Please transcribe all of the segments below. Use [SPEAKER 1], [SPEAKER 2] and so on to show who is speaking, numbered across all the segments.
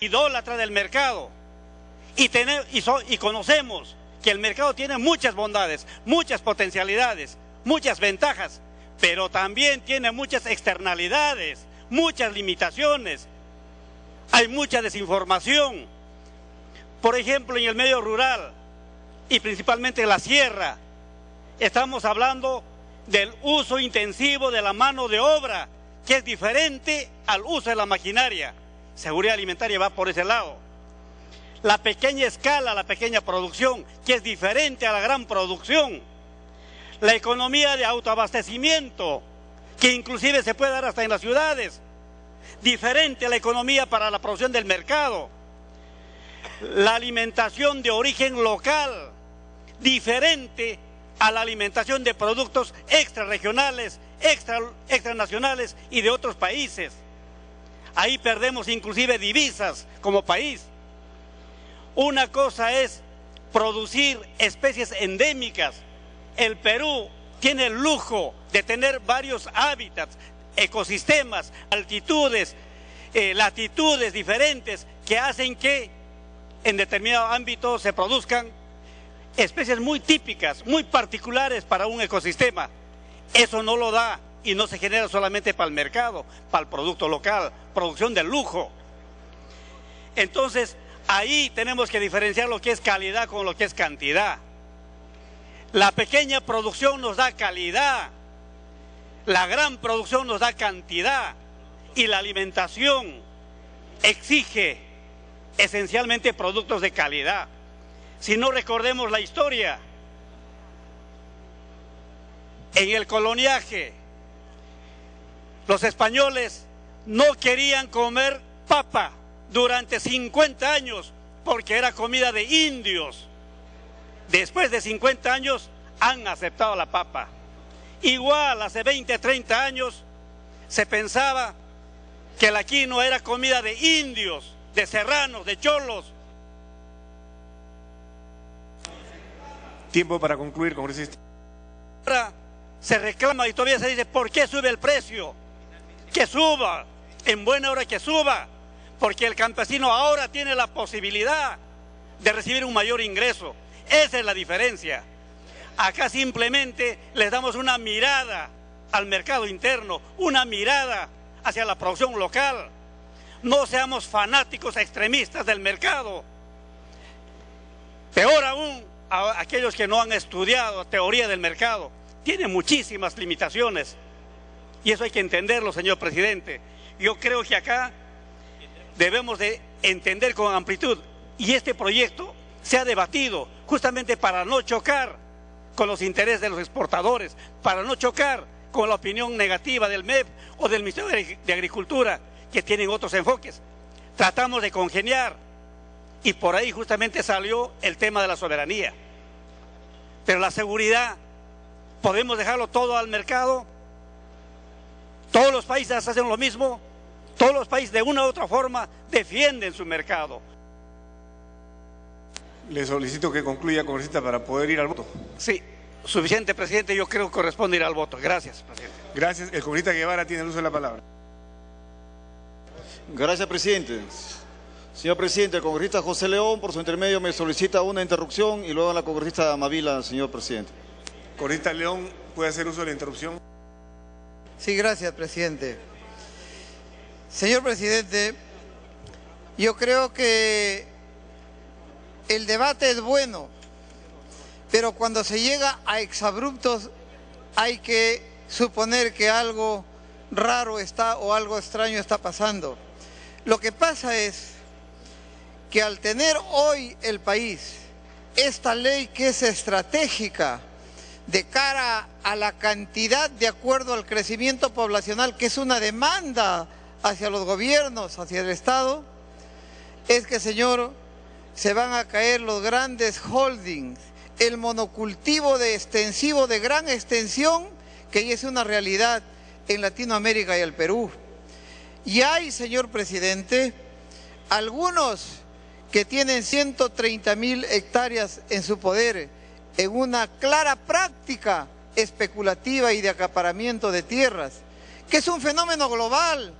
[SPEAKER 1] idólatra del mercado y conocemos que el mercado tiene muchas bondades, muchas potencialidades, muchas ventajas, pero también tiene muchas externalidades, muchas limitaciones. Hay mucha desinformación. Por ejemplo, en el medio rural y principalmente en la sierra, estamos hablando del uso intensivo de la mano de obra, que es diferente al uso de la maquinaria. Seguridad alimentaria va por ese lado. La pequeña escala, la pequeña producción, que es diferente a la gran producción. La economía de autoabastecimiento, que inclusive se puede dar hasta en las ciudades. Diferente a la economía para la producción del mercado. La alimentación de origen local, diferente a la alimentación de productos extrarregionales, extranacionales y de otros países. Ahí perdemos inclusive divisas como país. Una cosa es producir especies endémicas. El Perú tiene el lujo de tener varios hábitats, ecosistemas, altitudes, latitudes diferentes que hacen que en determinado ámbito se produzcan especies muy típicas, muy particulares para un ecosistema. Eso no lo da y no se genera solamente para el mercado, para el producto local, producción de lujo. Entonces, ahí tenemos que diferenciar lo que es calidad con lo que es cantidad. La pequeña producción nos da calidad, la gran producción nos da cantidad y la alimentación exige esencialmente productos de calidad. Si no, recordemos la historia. En el coloniaje, los españoles no querían comer papa durante 50 años porque era comida de indios. Después de 50 años han aceptado la papa. Igual hace 20, 30 años se pensaba que la quinoa era comida de indios, de serranos, de cholos.
[SPEAKER 2] Tiempo para concluir, congresista.
[SPEAKER 1] Ahora se reclama y todavía se dice, ¿por qué sube el precio? Que suba, en buena hora que suba, porque el campesino ahora tiene la posibilidad de recibir un mayor ingreso. Esa es la diferencia. Acá simplemente les damos una mirada al mercado interno, una mirada hacia la producción local. No seamos fanáticos extremistas del mercado. Peor aún, a aquellos que no han estudiado teoría del mercado, tiene muchísimas limitaciones. Y eso hay que entenderlo, señor presidente. Yo creo que acá debemos de entender con amplitud. Y este proyecto se ha debatido justamente para no chocar con los intereses de los exportadores, para no chocar con la opinión negativa del MEP o del Ministerio de Agricultura, que tienen otros enfoques. Tratamos de congeniar y por ahí justamente salió el tema de la soberanía. Pero la seguridad, ¿podemos dejarlo todo al mercado? Todos los países hacen lo mismo, todos los países de una u otra forma defienden su mercado.
[SPEAKER 2] Le solicito que concluya, congresista, para poder ir al voto.
[SPEAKER 1] Sí, suficiente, presidente, yo creo que corresponde ir al voto. Gracias, presidente.
[SPEAKER 2] Gracias. El congresista Guevara tiene el uso de la palabra.
[SPEAKER 3] Gracias, presidente. Señor presidente, el congresista José León, por su intermedio, me solicita una interrupción y luego la congresista Mavila, señor presidente.
[SPEAKER 2] Congresista León, ¿puede hacer uso de la interrupción?
[SPEAKER 4] Sí, gracias, presidente. Señor presidente, yo creo que el debate es bueno, pero cuando se llega a exabruptos hay que suponer que algo raro está o algo extraño está pasando. Lo que pasa es que al tener hoy el país esta ley que es estratégica de cara a la cantidad de acuerdo al crecimiento poblacional, que es una demanda hacia los gobiernos, hacia el Estado, es que, señor, se van a caer los grandes holdings, el monocultivo de extensivo de gran extensión, que ya es una realidad en Latinoamérica y el Perú. Y hay, señor presidente, algunos que tienen 130.000 hectáreas en su poder, en una clara práctica especulativa y de acaparamiento de tierras, que es un fenómeno global.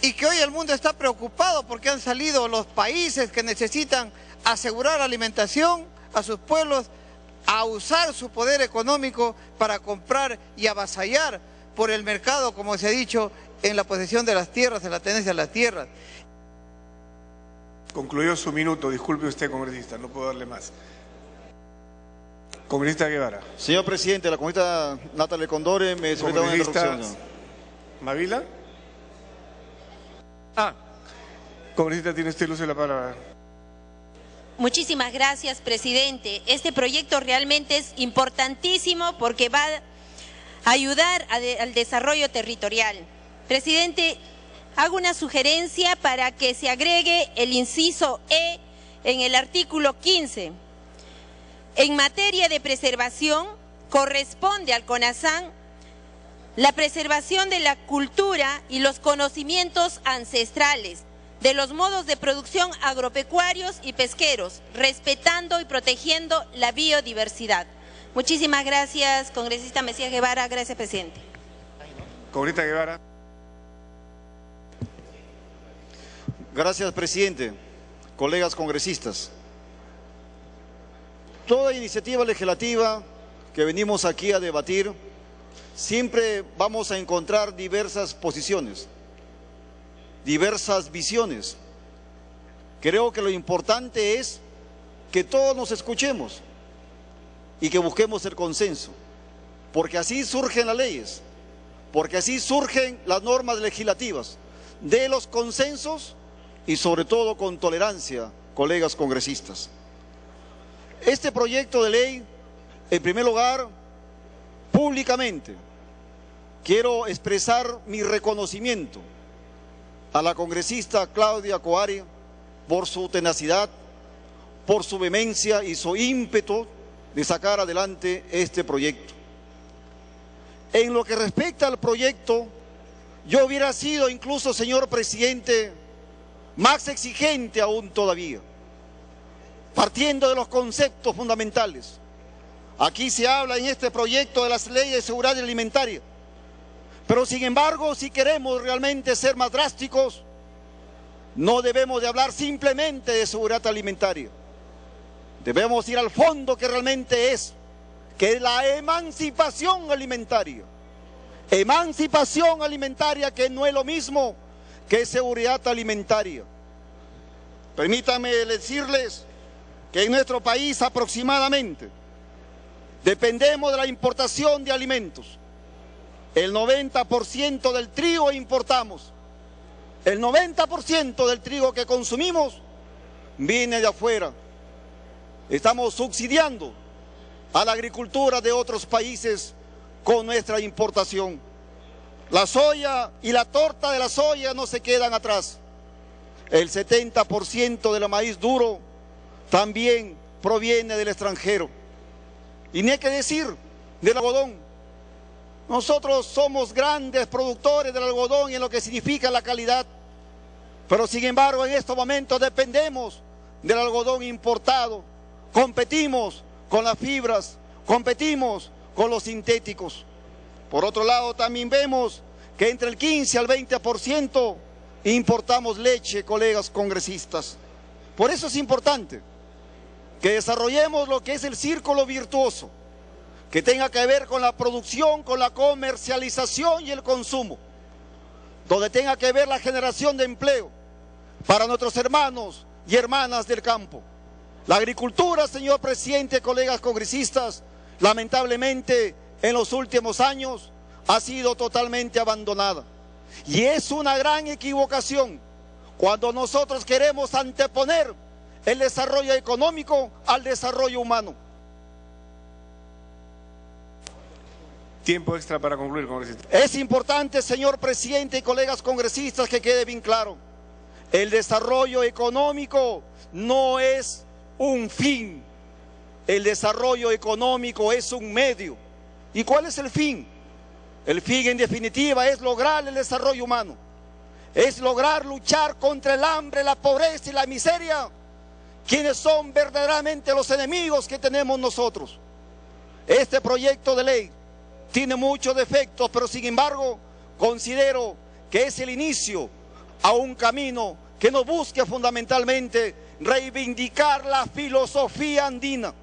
[SPEAKER 4] y que hoy el mundo está preocupado porque han salido los países que necesitan asegurar alimentación a sus pueblos a usar su poder económico para comprar y avasallar por el mercado, como se ha dicho, en la posesión de las tierras, en la tenencia de las tierras.
[SPEAKER 2] Concluyó su minuto, disculpe usted, congresista, no puedo darle más. Congresista Guevara.
[SPEAKER 3] Señor presidente, la congresista Natalia Condore me solicita una interrupción.
[SPEAKER 2] Mavila. Congresista, tiene usted el uso de la palabra.
[SPEAKER 5] Muchísimas gracias, presidente. Este proyecto realmente es importantísimo porque va a ayudar al desarrollo territorial. Presidente, hago una sugerencia para que se agregue el inciso E en el artículo 15. En materia de preservación, corresponde al CONASAN la preservación de la cultura y los conocimientos ancestrales, de los modos de producción agropecuarios y pesqueros, respetando y protegiendo la biodiversidad. Muchísimas gracias, congresista Mesías Guevara. Gracias, presidente.
[SPEAKER 2] Congresista Guevara.
[SPEAKER 3] Gracias, presidente. Colegas congresistas. Toda iniciativa legislativa que venimos aquí a debatir, siempre vamos a encontrar diversas posiciones, diversas visiones. Creo que lo importante es que todos nos escuchemos y que busquemos el consenso, porque así surgen las leyes, porque así surgen las normas legislativas, de los consensos y sobre todo con tolerancia, colegas congresistas. Este proyecto de ley, en primer lugar, públicamente, quiero expresar mi reconocimiento a la congresista Claudia Coari por su tenacidad, por su vehemencia y su ímpetu de sacar adelante este proyecto. En lo que respecta al proyecto, yo hubiera sido incluso, señor presidente, más exigente aún todavía, partiendo de los conceptos fundamentales. Aquí se habla en este proyecto de las leyes de seguridad alimentaria, pero sin embargo, si queremos realmente ser más drásticos, no debemos de hablar simplemente de seguridad alimentaria. Debemos ir al fondo que realmente es, que es la emancipación alimentaria. Emancipación alimentaria, que no es lo mismo que seguridad alimentaria. Permítanme decirles que en nuestro país aproximadamente dependemos de la importación de alimentos. El 90% del trigo importamos. El 90% del trigo que consumimos viene de afuera. Estamos subsidiando a la agricultura de otros países con nuestra importación. La soya y la torta de la soya no se quedan atrás. El 70% del maíz duro también proviene del extranjero. Y ni hay que decir del algodón. Nosotros somos grandes productores del algodón y en lo que significa la calidad, pero sin embargo en estos momentos dependemos del algodón importado. Competimos con las fibras, competimos con los sintéticos. Por otro lado, también vemos que entre el 15 al 20% importamos leche, colegas congresistas. Por eso es importante que desarrollemos lo que es el círculo virtuoso, que tenga que ver con la producción, con la comercialización y el consumo, donde tenga que ver la generación de empleo para nuestros hermanos y hermanas del campo. La agricultura, señor presidente, colegas congresistas, lamentablemente en los últimos años ha sido totalmente abandonada. Y es una gran equivocación cuando nosotros queremos anteponer el desarrollo económico al desarrollo humano.
[SPEAKER 2] Tiempo extra para concluir, congresista.
[SPEAKER 3] Es importante, señor presidente y colegas congresistas, que quede bien claro. El desarrollo económico no es un fin. El desarrollo económico es un medio. ¿Y cuál es el fin? El fin, en definitiva, es lograr el desarrollo humano. Es lograr luchar contra el hambre, la pobreza y la miseria, quienes son verdaderamente los enemigos que tenemos nosotros. Este proyecto de ley tiene muchos defectos, pero sin embargo considero que es el inicio a un camino que no busque fundamentalmente reivindicar la filosofía andina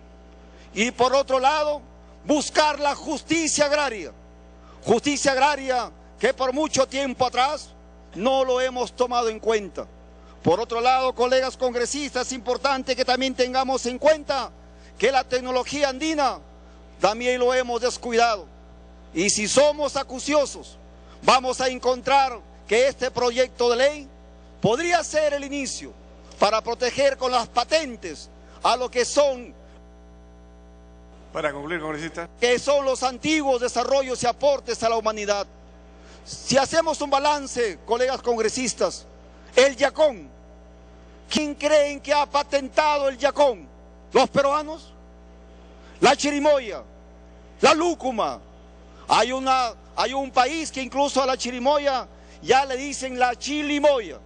[SPEAKER 3] y por otro lado buscar la justicia agraria que por mucho tiempo atrás no lo hemos tomado en cuenta. Por otro lado, colegas congresistas, es importante que también tengamos en cuenta que la tecnología andina también lo hemos descuidado. Y si somos acuciosos, vamos a encontrar que este proyecto de ley podría ser el inicio para proteger con las patentes a lo que son,
[SPEAKER 2] para concluir, congresista,
[SPEAKER 3] que son los antiguos desarrollos y aportes a la humanidad. Si hacemos un balance, colegas congresistas, el yacón, ¿quién creen que ha patentado el yacón? ¿Los peruanos? La chirimoya, la lúcuma. Hay un país que incluso a la chirimoya ya le dicen la chilimoya.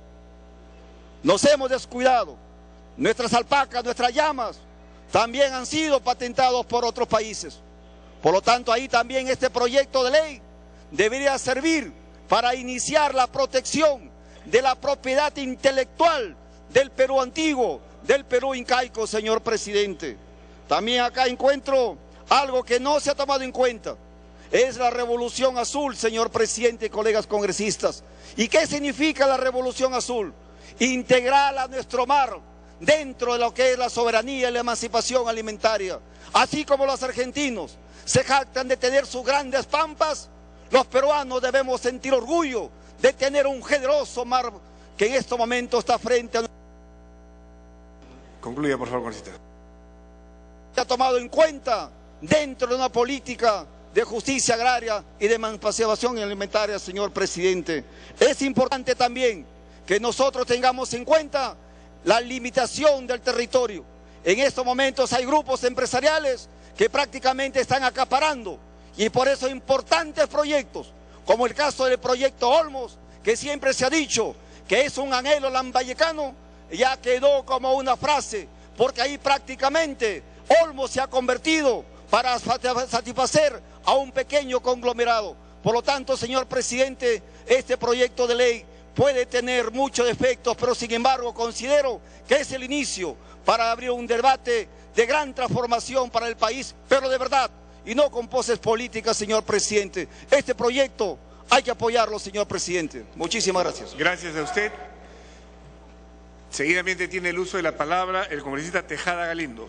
[SPEAKER 3] Nos hemos descuidado. Nuestras alpacas, nuestras llamas también han sido patentados por otros países. Por lo tanto, ahí también este proyecto de ley debería servir para iniciar la protección de la propiedad intelectual del Perú antiguo, del Perú incaico, señor presidente. También acá encuentro algo que no se ha tomado en cuenta. Es la revolución azul, señor presidente y colegas congresistas. ¿Y qué significa la revolución azul? Integrar a nuestro mar dentro de lo que es la soberanía y la emancipación alimentaria. Así como los argentinos se jactan de tener sus grandes pampas, los peruanos debemos sentir orgullo de tener un generoso mar que en estos momentos está frente a...
[SPEAKER 2] Concluya, por favor, congresista.
[SPEAKER 3] Se ha tomado en cuenta dentro de una política de justicia agraria y de emancipación alimentaria, señor presidente. Es importante también que nosotros tengamos en cuenta la limitación del territorio. En estos momentos hay grupos empresariales que prácticamente están acaparando y por eso importantes proyectos, como el caso del proyecto Olmos, que siempre se ha dicho que es un anhelo lambayecano, ya quedó como una frase, porque ahí prácticamente Olmos se ha convertido para satisfacer a un pequeño conglomerado. Por lo tanto, señor presidente, este proyecto de ley puede tener muchos defectos, pero sin embargo considero que es el inicio para abrir un debate de gran transformación para el país, pero de verdad, y no con poses políticas, señor presidente. Este proyecto hay que apoyarlo, señor presidente. Muchísimas gracias.
[SPEAKER 2] Gracias a usted. Seguidamente tiene el uso de la palabra el congresista Tejada Galindo.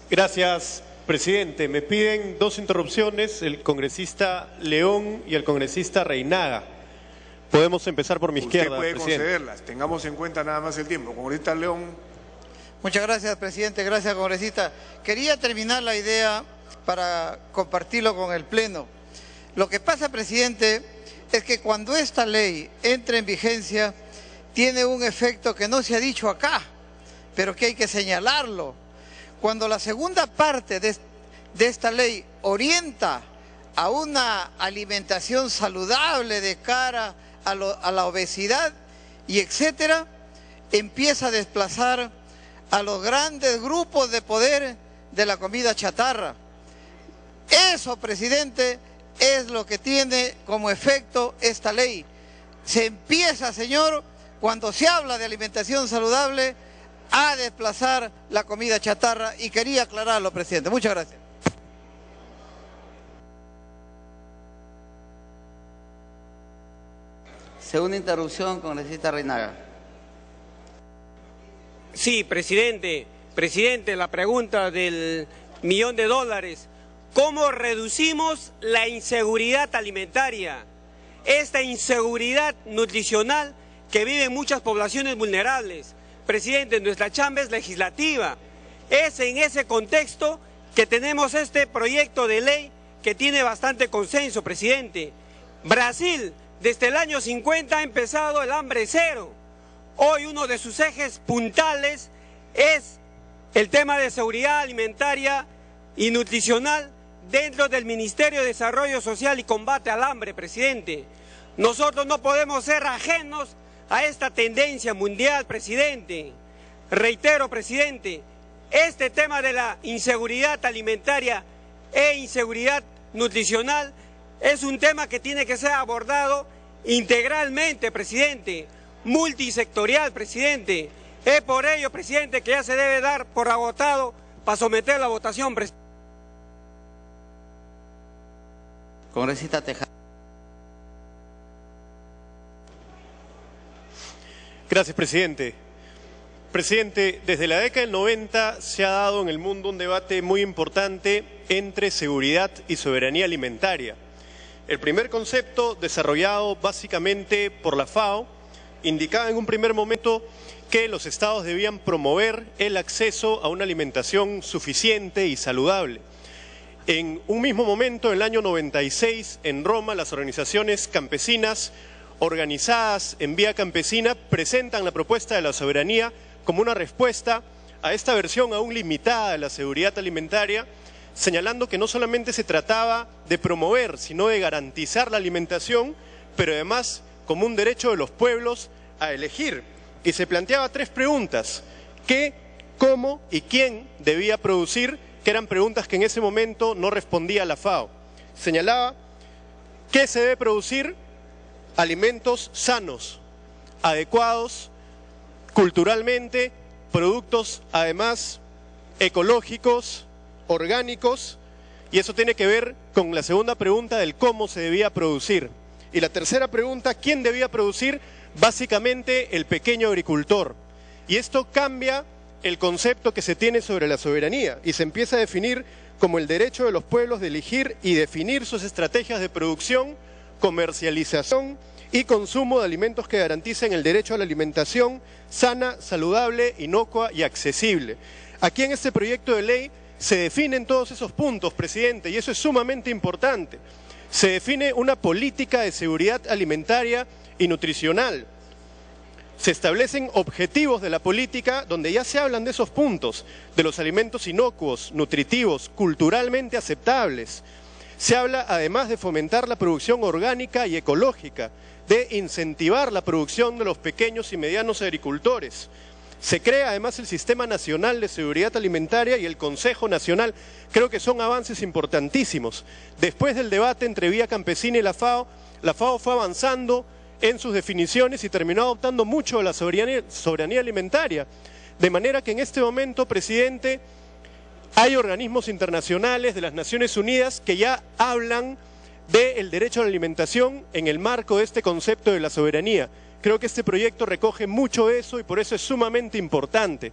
[SPEAKER 6] Gracias, presidente. Me piden dos interrupciones, el congresista León y el congresista Reinaga. Podemos empezar por mi izquierda,
[SPEAKER 2] Usted puede
[SPEAKER 6] presidente.
[SPEAKER 2] concederlas. Tengamos en cuenta nada más el tiempo. Congresista León.
[SPEAKER 4] Muchas gracias, presidente. Gracias, congresista. Quería terminar la idea para compartirlo con el Pleno. Lo que pasa, presidente, es que cuando esta ley entra en vigencia, tiene un efecto que no se ha dicho acá, pero que hay que señalarlo. Cuando la segunda parte de esta ley orienta a una alimentación saludable de cara a la obesidad y etcétera, empieza a desplazar a los grandes grupos de poder de la comida chatarra. Eso, presidente, es lo que tiene como efecto esta ley. Se empieza, señor, cuando se habla de alimentación saludable, a desplazar la comida chatarra, y quería aclararlo, presidente. Muchas gracias.
[SPEAKER 7] Segunda interrupción, congresista Reinaga.
[SPEAKER 8] Sí, presidente. Presidente, la pregunta del $1.000.000. ¿Cómo reducimos la inseguridad alimentaria? Esta inseguridad nutricional que viven muchas poblaciones vulnerables. Presidente, nuestra chamba es legislativa. Es en ese contexto que tenemos este proyecto de ley que tiene bastante consenso, presidente. Brasil, desde el año 50 ha empezado el hambre cero. Hoy uno de sus ejes puntales es el tema de seguridad alimentaria y nutricional dentro del Ministerio de Desarrollo Social y Combate al Hambre, presidente. Nosotros no podemos ser ajenos a esta tendencia mundial, presidente. Reitero, presidente, este tema de la inseguridad alimentaria e inseguridad nutricional es un tema que tiene que ser abordado integralmente, presidente, multisectorial, presidente. Es por ello, presidente, que ya se debe dar por agotado para someter la votación, presidente.
[SPEAKER 7] Congresista Tejada.
[SPEAKER 6] Gracias, presidente. Presidente, desde la década del 90 se ha dado en el mundo un debate muy importante entre seguridad y soberanía alimentaria. El primer concepto, desarrollado básicamente por la FAO, indicaba en un primer momento que los estados debían promover el acceso a una alimentación suficiente y saludable. En un mismo momento, en el año 96, en Roma, las organizaciones campesinas organizadas en Vía Campesina presentan la propuesta de la soberanía como una respuesta a esta versión aún limitada de la seguridad alimentaria, señalando que no solamente se trataba de promover, sino de garantizar la alimentación, pero además como un derecho de los pueblos a elegir. Y se planteaba tres preguntas: ¿qué, cómo y quién debía producir?, que eran preguntas que en ese momento no respondía la FAO. Señalaba que se debe producir alimentos sanos, adecuados culturalmente, productos además ecológicos, orgánicos, y eso tiene que ver con la segunda pregunta del cómo se debía producir. Y la tercera pregunta, ¿quién debía producir? Básicamente el pequeño agricultor. Y esto cambia el concepto que se tiene sobre la soberanía y se empieza a definir como el derecho de los pueblos de elegir y definir sus estrategias de producción, comercialización y consumo de alimentos que garanticen el derecho a la alimentación sana, saludable, inocua y accesible. Aquí en este proyecto de ley se definen todos esos puntos, presidente, y eso es sumamente importante. Se define una política de seguridad alimentaria y nutricional. Se establecen objetivos de la política donde ya se hablan de esos puntos, de los alimentos inocuos, nutritivos, culturalmente aceptables. Se habla además de fomentar la producción orgánica y ecológica, de incentivar la producción de los pequeños y medianos agricultores. Se crea además el Sistema Nacional de Seguridad Alimentaria y el Consejo Nacional. Creo que son avances importantísimos. Después del debate entre Vía Campesina y la FAO fue avanzando en sus definiciones y terminó adoptando mucho la soberanía alimentaria. De manera que en este momento, presidente, hay organismos internacionales de las Naciones Unidas que ya hablan del derecho a la alimentación en el marco de este concepto de la soberanía. Creo que este proyecto recoge mucho eso y por eso es sumamente importante.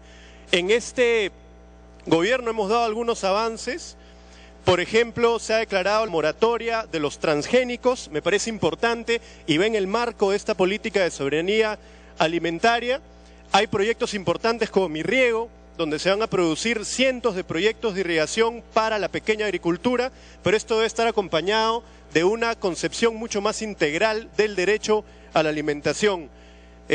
[SPEAKER 6] En este gobierno hemos dado algunos avances. Por ejemplo, se ha declarado la moratoria de los transgénicos, me parece importante, y va en el marco de esta política de soberanía alimentaria. Hay proyectos importantes como Mi Riego, donde se van a producir cientos de proyectos de irrigación para la pequeña agricultura, pero esto debe estar acompañado de una concepción mucho más integral del derecho a la alimentación.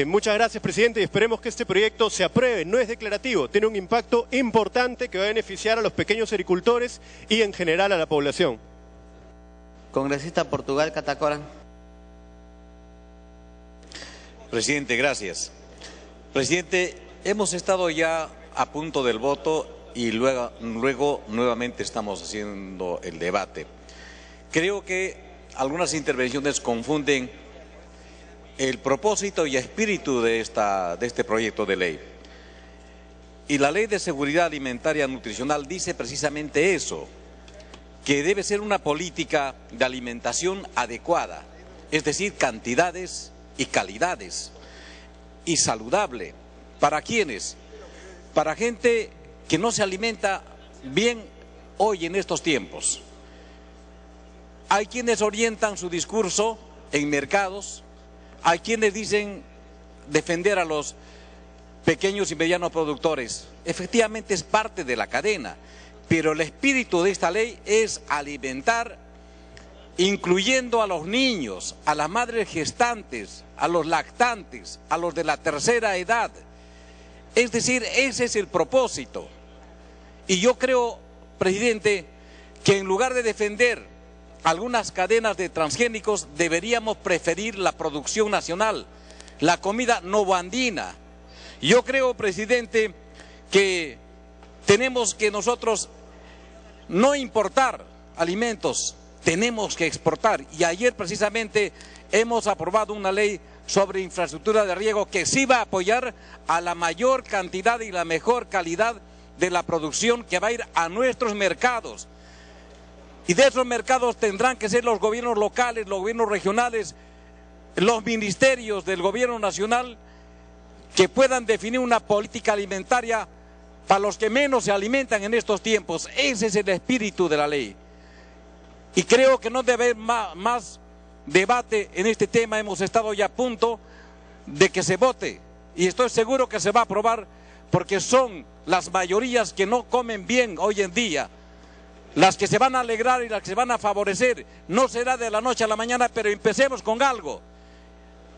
[SPEAKER 6] Muchas gracias, presidente, y esperemos que este proyecto se apruebe. No es declarativo, tiene un impacto importante que va a beneficiar a los pequeños agricultores y en general a la población.
[SPEAKER 7] Congresista Portugal Catacora.
[SPEAKER 9] Presidente, gracias. Presidente, hemos estado ya a punto del voto y luego nuevamente estamos haciendo el debate. Creo que algunas intervenciones confunden el propósito y espíritu de este proyecto de ley. Y la Ley de Seguridad Alimentaria Nutricional dice precisamente eso, que debe ser una política de alimentación adecuada, es decir, cantidades y calidades, y saludable. ¿Para quiénes? Para gente que no se alimenta bien hoy en estos tiempos. Hay quienes orientan su discurso en mercados, hay quienes dicen defender a los pequeños y medianos productores. Efectivamente es parte de la cadena, pero el espíritu de esta ley es alimentar, incluyendo a los niños, a las madres gestantes, a los lactantes, a los de la tercera edad. Es decir, ese es el propósito. Y yo creo, presidente, que en lugar de defender algunas cadenas de transgénicos, deberíamos preferir la producción nacional, la comida novoandina. Yo creo, presidente, que tenemos que nosotros no importar alimentos, tenemos que exportar. Y ayer precisamente hemos aprobado una ley sobre infraestructura de riego que sí va a apoyar a la mayor cantidad y la mejor calidad de la producción que va a ir a nuestros mercados. Y de esos mercados tendrán que ser los gobiernos locales, los gobiernos regionales, los ministerios del gobierno nacional que puedan definir una política alimentaria para los que menos se alimentan en estos tiempos. Ese es el espíritu de la ley. Y creo que no debe haber más debate en este tema. Hemos estado ya a punto de que se vote y estoy seguro que se va a aprobar, porque son las mayorías que no comen bien hoy en día las que se van a alegrar y las que se van a favorecer. No será de la noche a la mañana, pero empecemos con algo.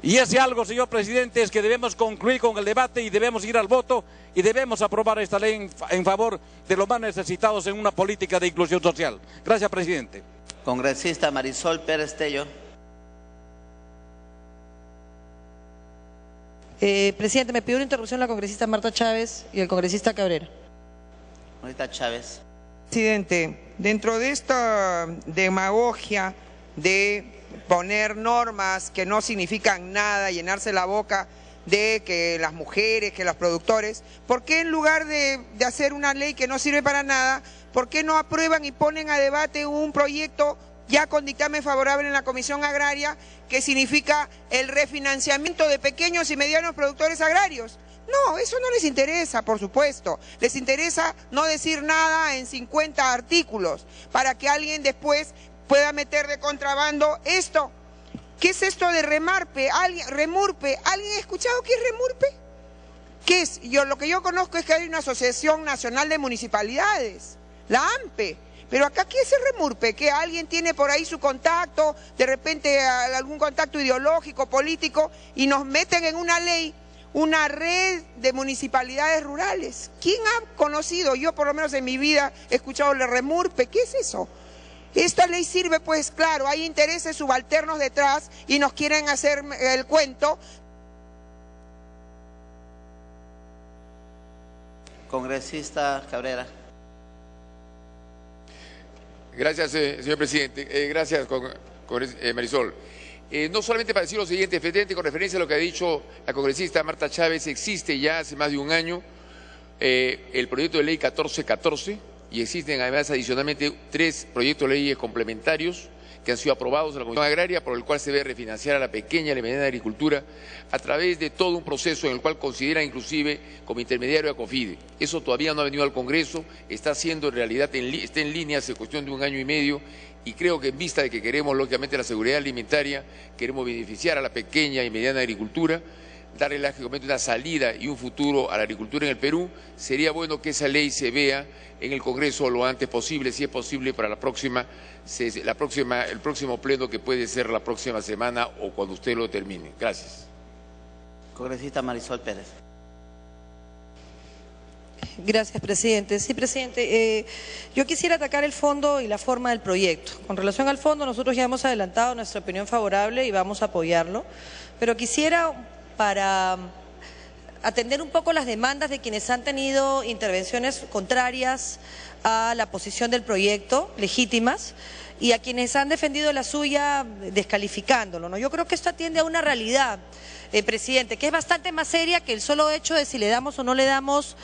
[SPEAKER 9] Y ese algo, señor presidente, es que debemos concluir con el debate y debemos ir al voto y debemos aprobar esta ley en favor de los más necesitados en una política de inclusión social. Gracias, presidente.
[SPEAKER 7] Congresista Marisol Pérez Tello.
[SPEAKER 10] Presidente, me pidió una interrupción la congresista Marta Chávez y el congresista Cabrera.
[SPEAKER 7] Congresista Chávez.
[SPEAKER 11] Presidente, dentro de esta demagogia de poner normas que no significan nada, llenarse la boca de que las mujeres, que los productores, ¿por qué en lugar de hacer una ley que no sirve para nada, por qué no aprueban y ponen a debate un proyecto ya con dictamen favorable en la Comisión Agraria que significa el refinanciamiento de pequeños y medianos productores agrarios? No, eso no les interesa, por supuesto. Les interesa no decir nada en 50 artículos para que alguien después pueda meter de contrabando esto. ¿Qué es esto de remurpe? ¿Alguien ha escuchado qué es remurpe? ¿Qué es? Lo que yo conozco es que hay una Asociación Nacional de Municipalidades, la AMPE. Pero acá, ¿qué es el remurpe? Que alguien tiene por ahí su contacto, de repente algún contacto ideológico, político, y nos meten en una ley, una red de municipalidades rurales. ¿Quién ha conocido? Yo por lo menos en mi vida he escuchado el remurpe. ¿Qué es eso? Esta ley sirve, pues claro, hay intereses subalternos detrás y nos quieren hacer el cuento.
[SPEAKER 7] Congresista Cabrera.
[SPEAKER 12] Gracias, señor presidente. Gracias, Marisol. No solamente para decir lo siguiente, efectivamente, con referencia a lo que ha dicho la congresista Marta Chávez, existe ya hace más de un año el proyecto de ley 1414 y existen además adicionalmente 3 proyectos de leyes complementarios que han sido aprobados en la Comisión Agraria, por el cual se debe refinanciar a la pequeña y la mediana agricultura a través de todo un proceso en el cual considera inclusive como intermediario a COFIDE. Eso todavía no ha venido al Congreso, está siendo en realidad, está en línea hace cuestión de un año y medio, y creo que en vista de que queremos lógicamente la seguridad alimentaria, queremos beneficiar a la pequeña y mediana agricultura, darle lógicamente una salida y un futuro a la agricultura en el Perú, sería bueno que esa ley se vea en el Congreso lo antes posible, si es posible para el próximo pleno, que puede ser la próxima semana o cuando usted lo termine. Gracias.
[SPEAKER 7] Congresista Marisol Pérez.
[SPEAKER 10] Gracias, presidente. Sí, presidente, yo quisiera atacar el fondo y la forma del proyecto. Con relación al fondo, nosotros ya hemos adelantado nuestra opinión favorable y vamos a apoyarlo, pero quisiera, para atender un poco las demandas de quienes han tenido intervenciones contrarias a la posición del proyecto, legítimas, y a quienes han defendido la suya descalificándolo, ¿no? Yo creo que esto atiende a una realidad, presidente, que es bastante más seria que el solo hecho de si le damos o no le damos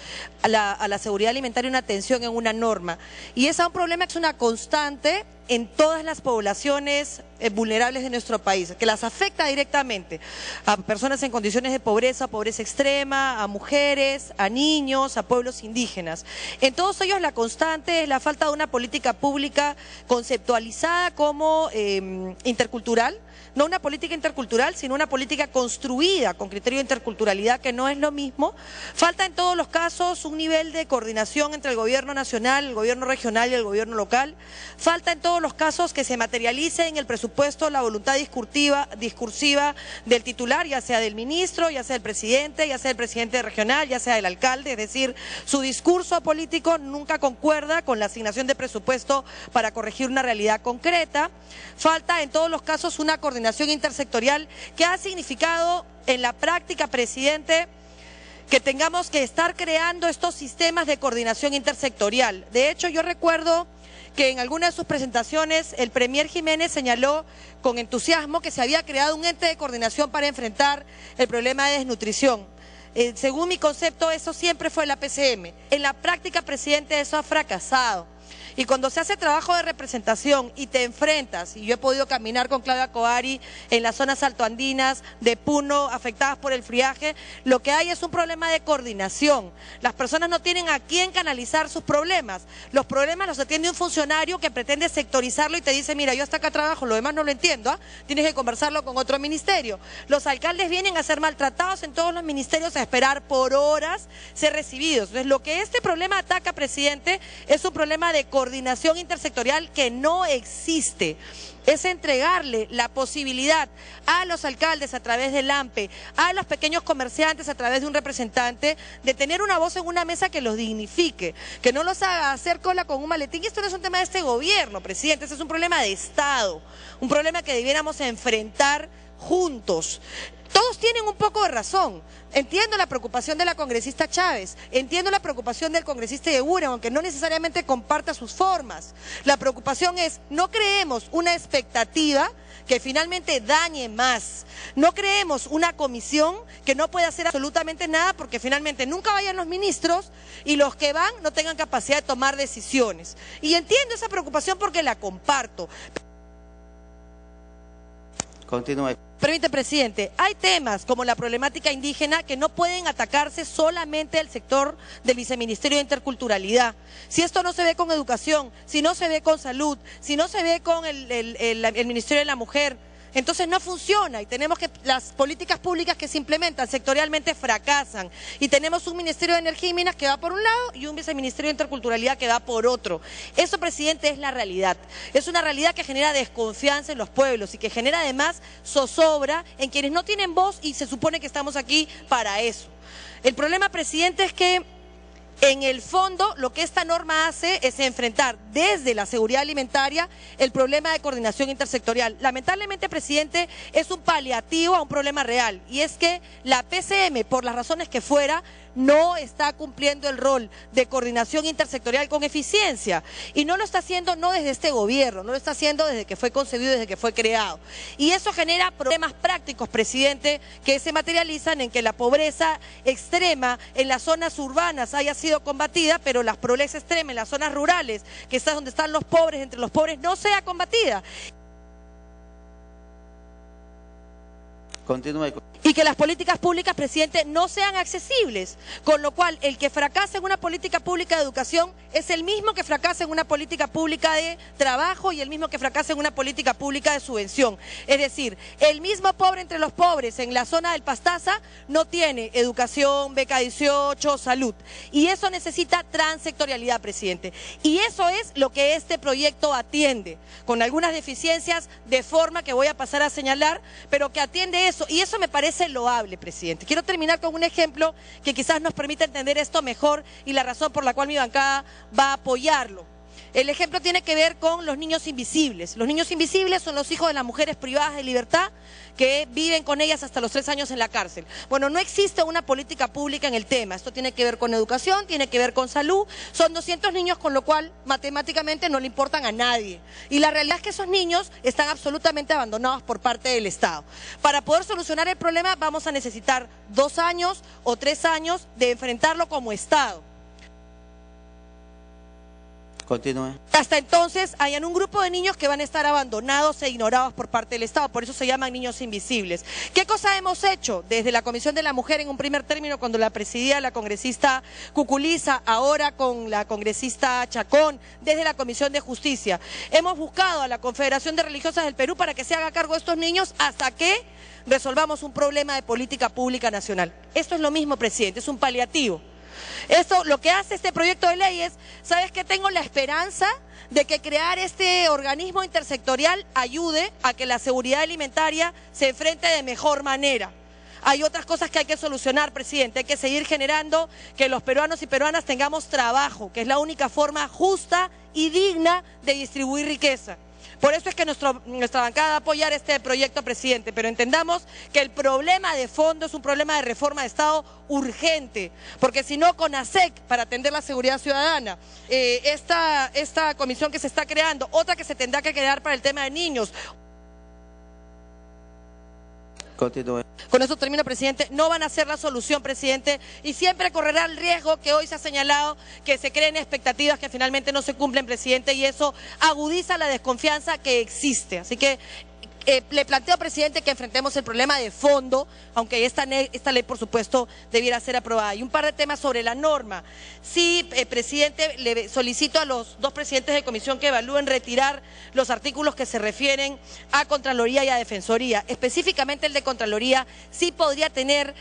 [SPEAKER 10] a la seguridad alimentaria una atención en una norma. Y es a un problema que es una constante en todas las poblaciones vulnerables de nuestro país, que las afecta directamente a personas en condiciones de pobreza, pobreza extrema, a mujeres, a niños, a pueblos indígenas. En todos ellos la constante es la falta de una política pública conceptualizada como intercultural, no una política intercultural, sino una política construida con criterio de interculturalidad, que no es lo mismo. Falta en todos los casos un nivel de coordinación entre el gobierno nacional, el gobierno regional y el gobierno local. Falta en todos los casos que se materialice en el presupuesto la voluntad discursiva del titular, ya sea del ministro, ya sea del presidente, ya sea el presidente regional, ya sea del alcalde, es decir, su discurso político nunca concuerda con la asignación de presupuesto para corregir una realidad concreta. Falta en todos los casos una coordinación intersectorial que ha significado en la práctica, presidente, que tengamos que estar creando estos sistemas de coordinación intersectorial. De hecho, yo recuerdo que en alguna de sus presentaciones el premier Jiménez señaló con entusiasmo que se había creado un ente de coordinación para enfrentar el problema de desnutrición. Según mi concepto, eso siempre fue la PCM. En la práctica, presidente, eso ha fracasado. Y cuando se hace trabajo de representación y te enfrentas, y yo he podido caminar con Claudia Coari en las zonas altoandinas de Puno afectadas por el friaje, lo que hay es un problema de coordinación. Las personas no tienen a quién canalizar sus problemas. Los problemas los atiende un funcionario que pretende sectorizarlo y te dice, mira, yo hasta acá trabajo, lo demás no lo entiendo, tienes que conversarlo con otro ministerio. Los alcaldes vienen a ser maltratados en todos los ministerios, a esperar por horas ser recibidos. Entonces, lo que este problema ataca, presidente, es un problema de coordinación intersectorial que no existe. Es entregarle la posibilidad a los alcaldes a través del AMPE, a los pequeños comerciantes a través de un representante, de tener una voz en una mesa que los dignifique, que no los haga hacer cola con un maletín. Y esto no es un tema de este gobierno, presidente, este es un problema de Estado, un problema que debiéramos enfrentar juntos. Todos tienen un poco de razón. Entiendo la preocupación de la congresista Chávez, entiendo la preocupación del congresista Eguren, aunque no necesariamente comparta sus formas. La preocupación es, no creemos una expectativa que finalmente dañe más. No creemos una comisión que no pueda hacer absolutamente nada porque finalmente nunca vayan los ministros y los que van no tengan capacidad de tomar decisiones. Y entiendo esa preocupación porque la comparto.
[SPEAKER 7] Continúe.
[SPEAKER 10] Permite, presidente, hay temas como la problemática indígena que no pueden atacarse solamente el sector del Viceministerio de Interculturalidad. Si esto no se ve con educación, si no se ve con salud, si no se ve con el Ministerio de la Mujer, entonces no funciona y tenemos que las políticas públicas que se implementan sectorialmente fracasan y tenemos un Ministerio de Energía y Minas que va por un lado y un Viceministerio de Interculturalidad que va por otro. Eso, presidente, es la realidad. Es una realidad que genera desconfianza en los pueblos y que genera además zozobra en quienes no tienen voz y se supone que estamos aquí para eso. El problema, presidente, es que en el fondo, lo que esta norma hace es enfrentar desde la seguridad alimentaria el problema de coordinación intersectorial. Lamentablemente, presidente, es un paliativo a un problema real, y es que la PCM, por las razones que fuera, no está cumpliendo el rol de coordinación intersectorial con eficiencia. Y no lo está haciendo no desde este gobierno, no lo está haciendo desde que fue concebido, desde que fue creado. Y eso genera problemas prácticos, presidente, que se materializan en que la pobreza extrema en las zonas urbanas haya sido combatida, pero la pobreza extrema en las zonas rurales, que es donde están los pobres, entre los pobres, no sea combatida.
[SPEAKER 7] Continúe.
[SPEAKER 10] Y que las políticas públicas, presidente, no sean accesibles, con lo cual el que fracasa en una política pública de educación es el mismo que fracasa en una política pública de trabajo y el mismo que fracasa en una política pública de subvención. Es decir, el mismo pobre entre los pobres en la zona del Pastaza no tiene educación, beca 18, salud. Y eso necesita transectorialidad, presidente. Y eso es lo que este proyecto atiende, con algunas deficiencias de forma que voy a pasar a señalar, pero que atiende eso. Y eso me parece loable, presidente. Quiero terminar con un ejemplo que quizás nos permita entender esto mejor y la razón por la cual mi bancada va a apoyarlo. El ejemplo tiene que ver con los niños invisibles. Los niños invisibles son los hijos de las mujeres privadas de libertad que viven con ellas hasta los 3 años en la cárcel. Bueno, no existe una política pública en el tema. Esto tiene que ver con educación, tiene que ver con salud. Son 200 niños, con lo cual matemáticamente no le importan a nadie. Y la realidad es que esos niños están absolutamente abandonados por parte del Estado. Para poder solucionar el problema vamos a necesitar 2 años o 3 años de enfrentarlo como Estado.
[SPEAKER 7] Continúe.
[SPEAKER 10] Hasta entonces hayan un grupo de niños que van a estar abandonados e ignorados por parte del Estado, por eso se llaman niños invisibles. ¿Qué cosa hemos hecho desde la Comisión de la Mujer en un primer término cuando la presidía la congresista Cuculiza, ahora con la congresista Chacón, desde la Comisión de Justicia? Hemos buscado a la Confederación de Religiosas del Perú para que se haga cargo de estos niños hasta que resolvamos un problema de política pública nacional. Esto es lo mismo, presidente, es un paliativo. Esto, lo que hace este proyecto de ley es, ¿sabes qué? Tengo la esperanza de que crear este organismo intersectorial ayude a que la seguridad alimentaria se enfrente de mejor manera. Hay otras cosas que hay que solucionar, presidente. Hay que seguir generando que los peruanos y peruanas tengamos trabajo, que es la única forma justa y digna de distribuir riqueza. Por eso es que nuestra bancada va a apoyar este proyecto, presidente, pero entendamos que el problema de fondo es un problema de reforma de Estado urgente, porque si no, CONASEC, para atender la seguridad ciudadana, esta comisión que se está creando, otra que se tendrá que crear para el tema de niños.
[SPEAKER 7] Continúe.
[SPEAKER 10] Con eso termino, presidente. No van a ser la solución, presidente, y siempre correrá el riesgo que hoy se ha señalado, que se creen expectativas que finalmente no se cumplen, presidente, y eso agudiza la desconfianza que existe. Así que le planteo, presidente, que enfrentemos el problema de fondo, aunque esta ley, por supuesto, debiera ser aprobada. Y un par de temas sobre la norma. Sí, presidente, le solicito a los dos presidentes de comisión que evalúen retirar los artículos que se refieren a Contraloría y a Defensoría. Específicamente el de Contraloría sí podría tener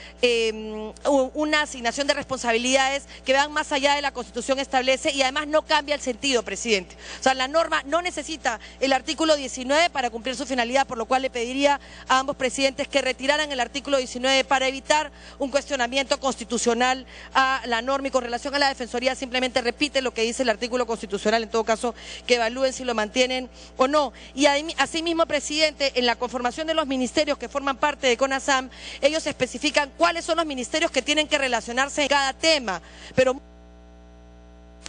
[SPEAKER 10] una asignación de responsabilidades que van más allá de la Constitución establece y además no cambia el sentido, presidente. O sea, la norma no necesita el artículo 19 para cumplir su finalidad, por lo cual le pediría a ambos presidentes que retiraran el artículo 19 para evitar un cuestionamiento constitucional a la norma, y con relación a la Defensoría simplemente repite lo que dice el artículo constitucional, en todo caso que evalúen si lo mantienen o no. Y asimismo, presidente, en la conformación de los ministerios que forman parte de CONASAM, ellos especifican cuáles son los ministerios que tienen que relacionarse en cada tema, pero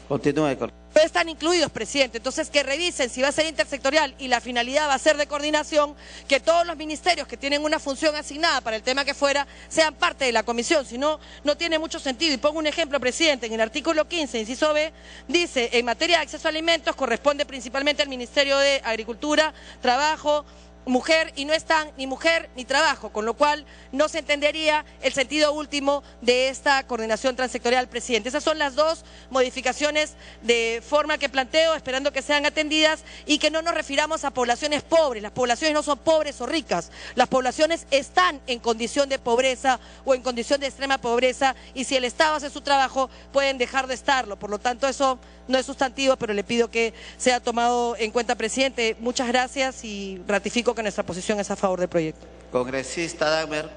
[SPEAKER 7] continúe.
[SPEAKER 10] no están incluidos, presidente. Entonces, que revisen si va a ser intersectorial y la finalidad va a ser de coordinación, que todos los ministerios que tienen una función asignada para el tema que fuera sean parte de la comisión, si no, no tiene mucho sentido. Y pongo un ejemplo, presidente, en el artículo 15, inciso B, dice, en materia de acceso a alimentos corresponde principalmente al Ministerio de Agricultura, Trabajo, Mujer, y no están ni mujer ni trabajo, con lo cual no se entendería el sentido último de esta coordinación transsectorial, presidente. Esas son las dos modificaciones de forma que planteo, esperando que sean atendidas y que no nos refiramos a poblaciones pobres. Las poblaciones no son pobres o ricas, las poblaciones están en condición de pobreza o en condición de extrema pobreza, y si el Estado hace su trabajo pueden dejar de estarlo. Por lo tanto, eso no es sustantivo, pero le pido que sea tomado en cuenta, presidente. Muchas gracias y ratifico que nuestra posición es a favor del proyecto.
[SPEAKER 7] Congresista Dagmer.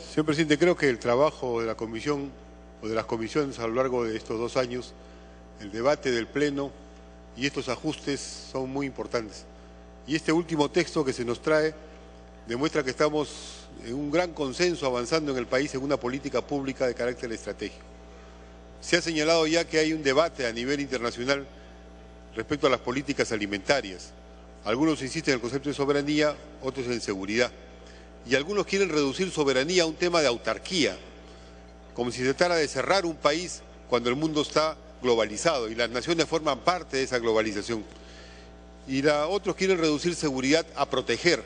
[SPEAKER 13] Señor presidente, creo que el trabajo de la comisión o de las comisiones a lo largo de estos 2 años, el debate del Pleno y estos ajustes son muy importantes. Y este último texto que se nos trae demuestra que estamos en un gran consenso avanzando en el país en una política pública de carácter estratégico. Se ha señalado ya que hay un debate a nivel internacional respecto a las políticas alimentarias. Algunos insisten en el concepto de soberanía, otros en seguridad. Y algunos quieren reducir soberanía a un tema de autarquía, como si se tratara de cerrar un país cuando el mundo está globalizado y las naciones forman parte de esa globalización. Y otros quieren reducir seguridad a proteger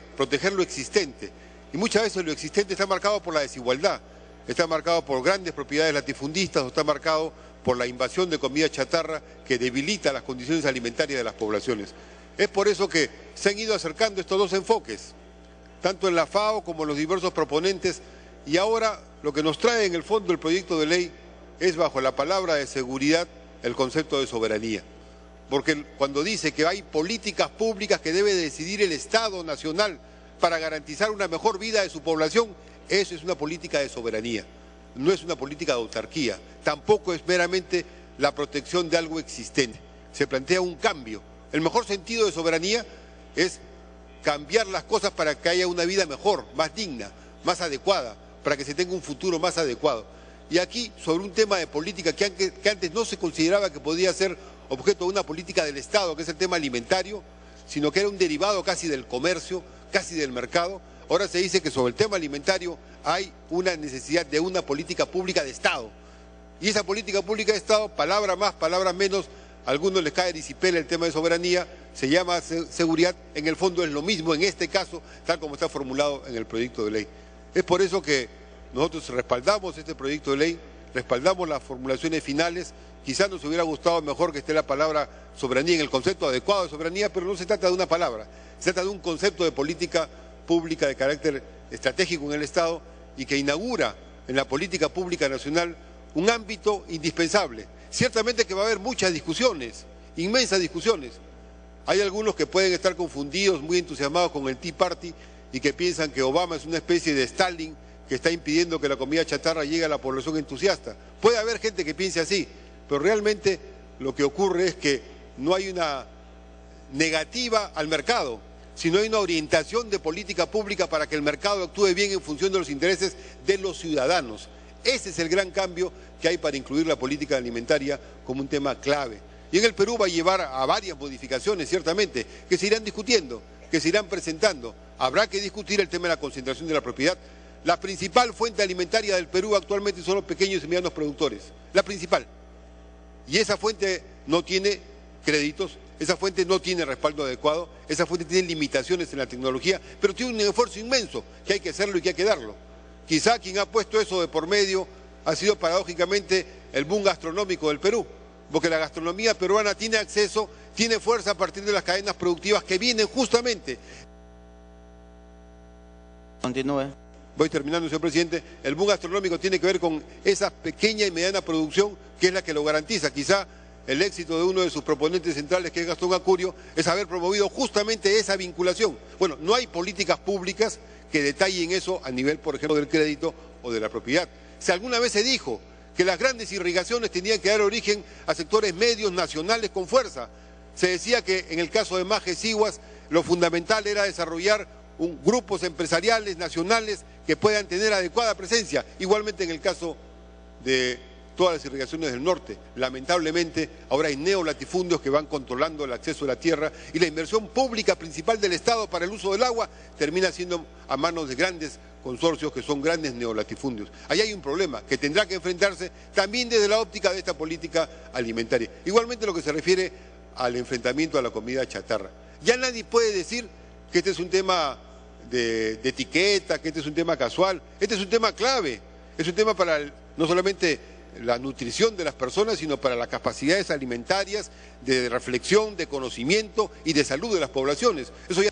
[SPEAKER 13] lo existente. Y muchas veces lo existente está marcado por la desigualdad, está marcado por grandes propiedades latifundistas o está marcado por la invasión de comida chatarra que debilita las condiciones alimentarias de las poblaciones. Es por eso que se han ido acercando estos dos enfoques, tanto en la FAO como en los diversos proponentes, y ahora lo que nos trae en el fondo el proyecto de ley es, bajo la palabra de seguridad, el concepto de soberanía. Porque cuando dice que hay políticas públicas que debe decidir el Estado nacional para garantizar una mejor vida de su población, eso es una política de soberanía, no es una política de autarquía, tampoco es meramente la protección de algo existente. Se plantea un cambio. El mejor sentido de soberanía es cambiar las cosas para que haya una vida mejor, más digna, más adecuada, para que se tenga un futuro más adecuado. Y aquí, sobre un tema de política que antes no se consideraba que podía ser objeto de una política del Estado, que es el tema alimentario, sino que era un derivado casi del comercio, casi del mercado, ahora se dice que sobre el tema alimentario hay una necesidad de una política pública de Estado. Y esa política pública de Estado, palabra más, palabra menos, a algunos les cae disipela el tema de soberanía, se llama seguridad, en el fondo es lo mismo en este caso, tal como está formulado en el proyecto de ley. Es por eso que nosotros respaldamos este proyecto de ley, respaldamos las formulaciones finales. Quizás nos hubiera gustado mejor que esté la palabra soberanía en el concepto adecuado de soberanía, pero no se trata de una palabra, se trata de un concepto de política pública de carácter estratégico en el Estado y que inaugura en la política pública nacional un ámbito indispensable. Ciertamente que va a haber muchas discusiones, inmensas discusiones. Hay algunos que pueden estar confundidos, muy entusiasmados con el Tea Party y que piensan que Obama es una especie de Stalin que está impidiendo que la comida chatarra llegue a la población entusiasta. Puede haber gente que piense así, pero realmente lo que ocurre es que no hay una negativa al mercado, sino hay una orientación de política pública para que el mercado actúe bien en función de los intereses de los ciudadanos. Ese es el gran cambio que hay para incluir la política alimentaria como un tema clave. Y en el Perú va a llevar a varias modificaciones, ciertamente, que se irán discutiendo, que se irán presentando. Habrá que discutir el tema de la concentración de la propiedad. La principal fuente alimentaria del Perú actualmente son los pequeños y medianos productores. La principal. Y esa fuente no tiene créditos, esa fuente no tiene respaldo adecuado, esa fuente tiene limitaciones en la tecnología, pero tiene un esfuerzo inmenso que hay que hacerlo y que hay que darlo. Quizá quien ha puesto eso de por medio ha sido paradójicamente el boom gastronómico del Perú, porque la gastronomía peruana tiene acceso, tiene fuerza a partir de las cadenas productivas que vienen justamente.
[SPEAKER 7] Continúe.
[SPEAKER 13] Voy terminando, señor presidente. El boom gastronómico tiene que ver con esa pequeña y mediana producción que es la que lo garantiza. Quizá el éxito de uno de sus proponentes centrales, que es Gastón Acurio, es haber promovido justamente esa vinculación. Bueno, no hay políticas públicas que detallen eso a nivel, por ejemplo, del crédito o de la propiedad. Si alguna vez se dijo que las grandes irrigaciones tenían que dar origen a sectores medios nacionales con fuerza, se decía que en el caso de Majes Siguas lo fundamental era desarrollar grupos empresariales nacionales que puedan tener adecuada presencia. Igualmente en el caso de todas las irrigaciones del norte, lamentablemente ahora hay neolatifundios que van controlando el acceso a la tierra y la inversión pública principal del Estado para el uso del agua termina siendo a manos de grandes consorcios que son grandes neolatifundios. Ahí hay un problema que tendrá que enfrentarse también desde la óptica de esta política alimentaria. Igualmente lo que se refiere al enfrentamiento a la comida chatarra. Ya nadie puede decir que este es un tema de etiqueta, que este es un tema casual. Este es un tema clave, es un tema para no solamente la nutrición de las personas, sino para las capacidades alimentarias, de reflexión, de conocimiento y de salud de las poblaciones. Eso ya...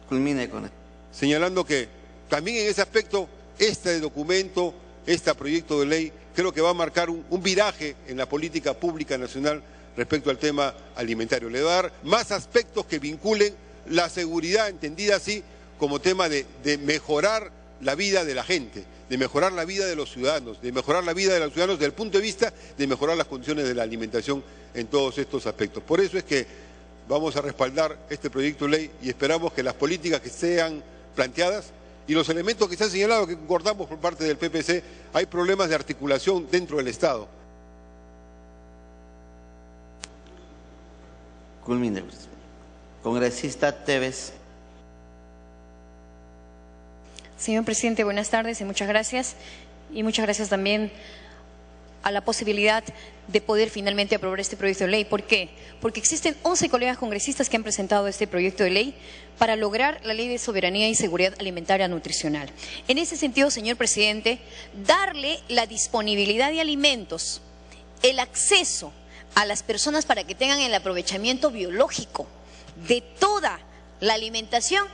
[SPEAKER 7] Culmine con esto.
[SPEAKER 13] Señalando que también en ese aspecto, este documento, este proyecto de ley, creo que va a marcar un viraje en la política pública nacional respecto al tema alimentario. Le va a dar más aspectos que vinculen la seguridad, entendida así, como tema de mejorar la vida de la gente, de mejorar la vida de los ciudadanos, de mejorar la vida de los ciudadanos desde el punto de vista de mejorar las condiciones de la alimentación en todos estos aspectos. Por eso es que vamos a respaldar este proyecto de ley y esperamos que las políticas que sean planteadas y los elementos que se han señalado, que concordamos por parte del PPC, hay problemas de articulación dentro del Estado.
[SPEAKER 7] Culmine. Congresista Tevez.
[SPEAKER 14] Señor presidente, buenas tardes y muchas gracias. Y muchas gracias también a la posibilidad de poder finalmente aprobar este proyecto de ley. ¿Por qué? Porque existen 11 colegas congresistas que han presentado este proyecto de ley para lograr la Ley de Soberanía y Seguridad Alimentaria Nutricional. En ese sentido, señor presidente, darle la disponibilidad de alimentos, el acceso a las personas para que tengan el aprovechamiento biológico de toda la alimentación,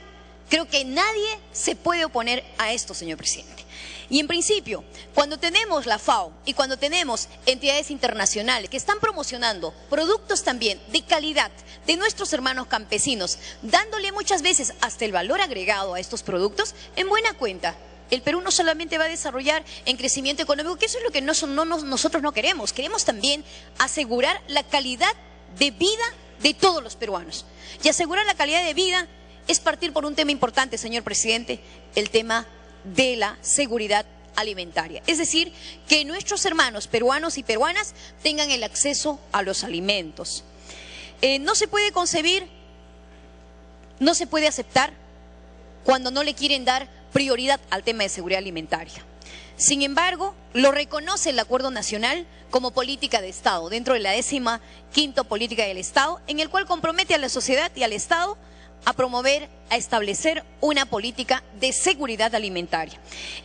[SPEAKER 14] creo que nadie se puede oponer a esto, señor presidente. Y en principio, cuando tenemos la FAO y cuando tenemos entidades internacionales que están promocionando productos también de calidad de nuestros hermanos campesinos, dándole muchas veces hasta el valor agregado a estos productos, en buena cuenta, el Perú no solamente va a desarrollar en crecimiento económico, que eso es lo que nosotros no queremos, queremos también asegurar la calidad de vida de todos los peruanos. Y asegurar la calidad de vida es partir por un tema importante, señor presidente, el tema de la seguridad alimentaria. Es decir, que nuestros hermanos peruanos y peruanas tengan el acceso a los alimentos. No se puede concebir, no se puede aceptar cuando no le quieren dar prioridad al tema de seguridad alimentaria. Sin embargo, lo reconoce el Acuerdo Nacional como política de Estado, dentro de la 15ª política del Estado, en el cual compromete a la sociedad y al Estado a promover, a establecer una política de seguridad alimentaria.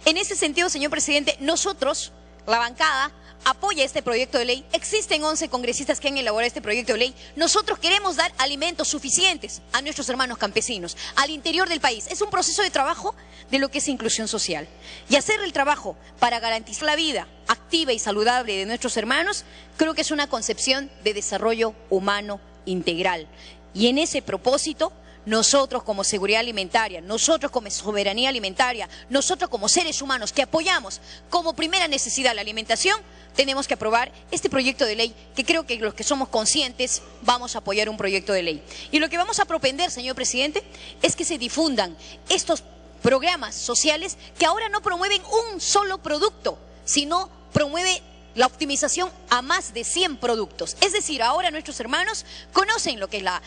[SPEAKER 14] En ese sentido, señor presidente, nosotros, la bancada, apoya este proyecto de ley. Existen 11 congresistas que han elaborado este proyecto de ley. Nosotros queremos dar alimentos suficientes a nuestros hermanos campesinos, al interior del país. Es un proceso de trabajo de lo que es inclusión social. Y hacer el trabajo para garantizar la vida activa y saludable de nuestros hermanos, creo que es una concepción de desarrollo humano integral. Y en ese propósito, nosotros como seguridad alimentaria, nosotros como soberanía alimentaria, nosotros como seres humanos que apoyamos como primera necesidad la alimentación, tenemos que aprobar este proyecto de ley, que creo que los que somos conscientes vamos a apoyar un proyecto de ley. Y lo que vamos a propender, señor presidente, es que se difundan estos programas sociales que ahora no promueven un solo producto, sino promueve la optimización a más de 100 productos. Es decir, ahora nuestros hermanos conocen lo que es la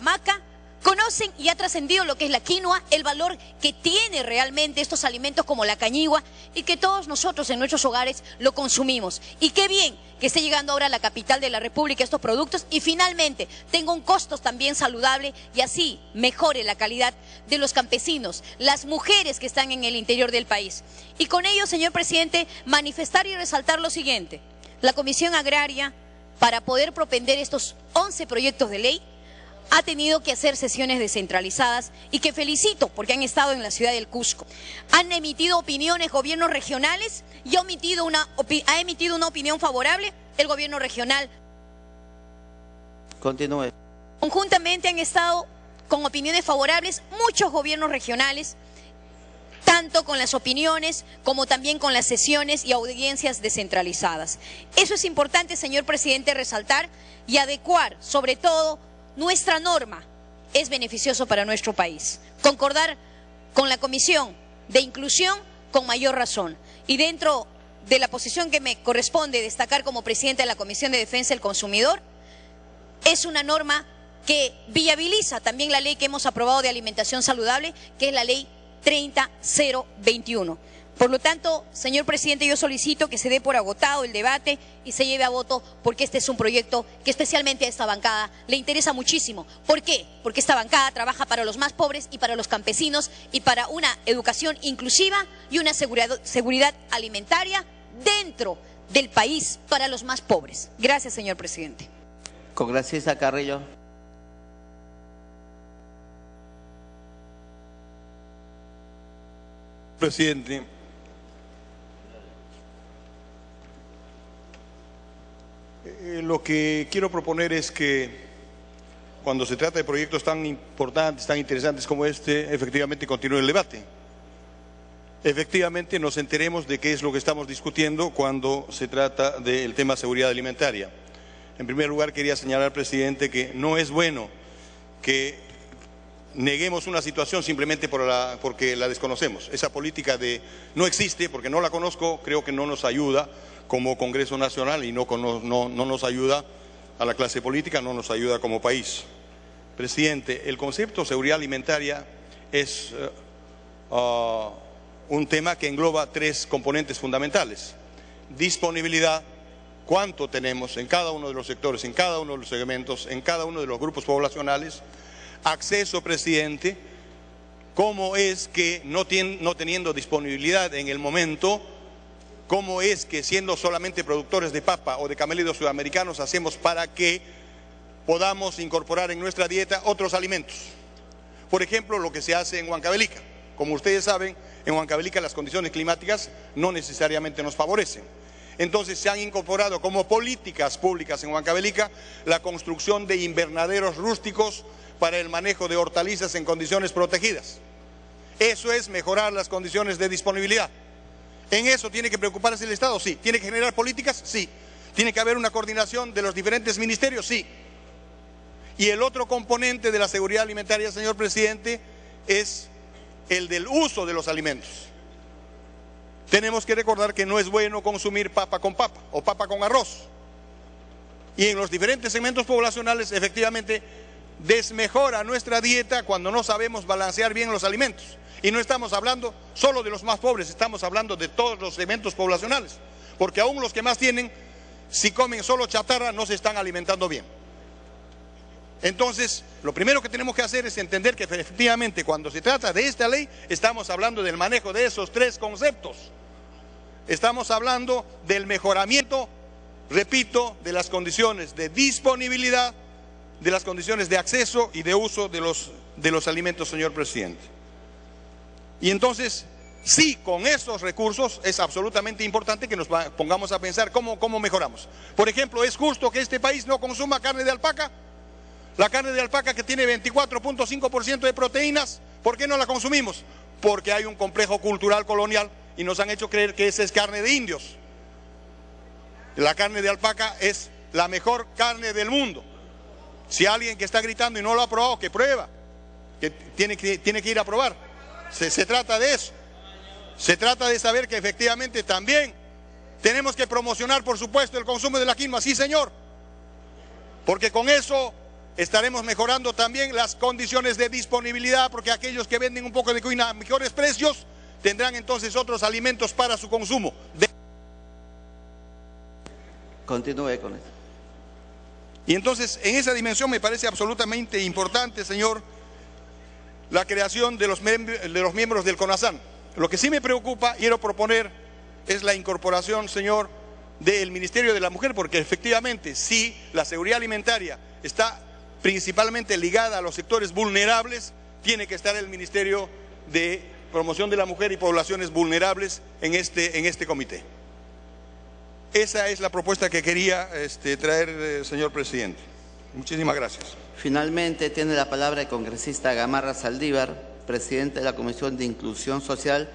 [SPEAKER 14] maca, conocen y ha trascendido lo que es la quinoa, el valor que tiene realmente estos alimentos como la cañigua y que todos nosotros en nuestros hogares lo consumimos. Y qué bien que esté llegando ahora a la capital de la República estos productos y finalmente tenga un costo también saludable y así mejore la calidad de los campesinos, las mujeres que están en el interior del país. Y con ello, señor presidente, manifestar y resaltar lo siguiente: la Comisión Agraria, para poder propender estos 11 proyectos de ley, ha tenido que hacer sesiones descentralizadas y que felicito porque han estado en la ciudad del Cusco. Han emitido opiniones gobiernos regionales y ha emitido una opinión favorable el gobierno regional.
[SPEAKER 7] Continúe.
[SPEAKER 14] Conjuntamente han estado con opiniones favorables muchos gobiernos regionales, tanto con las opiniones como también con las sesiones y audiencias descentralizadas. Eso es importante, señor presidente, resaltar y adecuar, sobre todo, nuestra norma es beneficioso para nuestro país. Concordar con la Comisión de Inclusión con mayor razón. Y dentro de la posición que me corresponde destacar como presidenta de la Comisión de Defensa del Consumidor, es una norma que viabiliza también la ley que hemos aprobado de alimentación saludable, que es la ley 30.021. Por lo tanto, señor presidente, yo solicito que se dé por agotado el debate y se lleve a voto, porque este es un proyecto que especialmente a esta bancada le interesa muchísimo. ¿Por qué? Porque esta bancada trabaja para los más pobres y para los campesinos y para una educación inclusiva y una seguridad alimentaria dentro del país para los más pobres. Gracias, señor presidente.
[SPEAKER 7] Congresista Carrillo.
[SPEAKER 15] Presidente, lo que quiero proponer es que cuando se trata de proyectos tan importantes, tan interesantes como este, efectivamente continúe el debate. Efectivamente nos enteremos de qué es lo que estamos discutiendo cuando se trata del tema seguridad alimentaria. En primer lugar, quería señalar, presidente, que no es bueno que neguemos una situación simplemente porque la desconocemos. Esa política de no existe porque no la conozco, creo que no nos ayuda como Congreso Nacional y no nos ayuda a la clase política, no nos ayuda como país. Presidente, el concepto de seguridad alimentaria es un tema que engloba 3 componentes fundamentales: disponibilidad, cuánto tenemos en cada uno de los sectores, en cada uno de los segmentos, en cada uno de los grupos poblacionales; acceso, presidente, cómo es que no teniendo disponibilidad en el momento, cómo es que siendo solamente productores de papa o de camélidos sudamericanos hacemos para que podamos incorporar en nuestra dieta otros alimentos. Por ejemplo, lo que se hace en Huancavelica. Como ustedes saben, en Huancavelica las condiciones climáticas no necesariamente nos favorecen. Entonces se han incorporado como políticas públicas en Huancavelica la construcción de invernaderos rústicos para el manejo de hortalizas en condiciones protegidas. Eso es mejorar las condiciones de disponibilidad. ¿En eso tiene que preocuparse el Estado? Sí. ¿Tiene que generar políticas? Sí. ¿Tiene que haber una coordinación de los diferentes ministerios? Sí. Y el otro componente de la seguridad alimentaria, señor presidente, es el del uso de los alimentos. Tenemos que recordar que no es bueno consumir papa con papa o papa con arroz. Y en los diferentes segmentos poblacionales, efectivamente, desmejora nuestra dieta cuando no sabemos balancear bien los alimentos. Y no estamos hablando solo de los más pobres, estamos hablando de todos los segmentos poblacionales. Porque aún los que más tienen, si comen solo chatarra, no se están alimentando bien. Entonces, lo primero que tenemos que hacer es entender que efectivamente cuando se trata de esta ley, estamos hablando del manejo de esos 3 conceptos. Estamos hablando del mejoramiento, repito, de las condiciones de disponibilidad, de las condiciones de acceso y de uso de los alimentos, señor presidente. Y entonces, sí, con esos recursos es absolutamente importante que nos pongamos a pensar cómo mejoramos. Por ejemplo, ¿es justo que este país no consuma carne de alpaca? La carne de alpaca, que tiene 24.5% de proteínas, ¿por qué no la consumimos? Porque hay un complejo cultural colonial y nos han hecho creer que esa es carne de indios. La carne de alpaca es la mejor carne del mundo. Si alguien que está gritando y no lo ha probado, que prueba, que tiene que ir a probar. Se trata de eso. Se trata de saber que efectivamente también tenemos que promocionar, por supuesto, el consumo de la quinoa, sí señor, porque con eso estaremos mejorando también las condiciones de disponibilidad, porque aquellos que venden un poco de quinoa a mejores precios tendrán entonces otros alimentos para su consumo.
[SPEAKER 7] Continúe con esto.
[SPEAKER 15] Y entonces, en esa dimensión me parece absolutamente importante, señor, la creación de los miembros del CONASAN. Lo que sí me preocupa, quiero proponer, es la incorporación, señor, del Ministerio de la Mujer, porque efectivamente, sí, la seguridad alimentaria está principalmente ligada a los sectores vulnerables, tiene que estar el Ministerio de Promoción de la Mujer y Poblaciones Vulnerables en este comité. Esa es la propuesta que quería traer, señor presidente. Muchísimas gracias.
[SPEAKER 7] Finalmente tiene la palabra el congresista Gamarra Saldívar, presidente de la Comisión de Inclusión Social,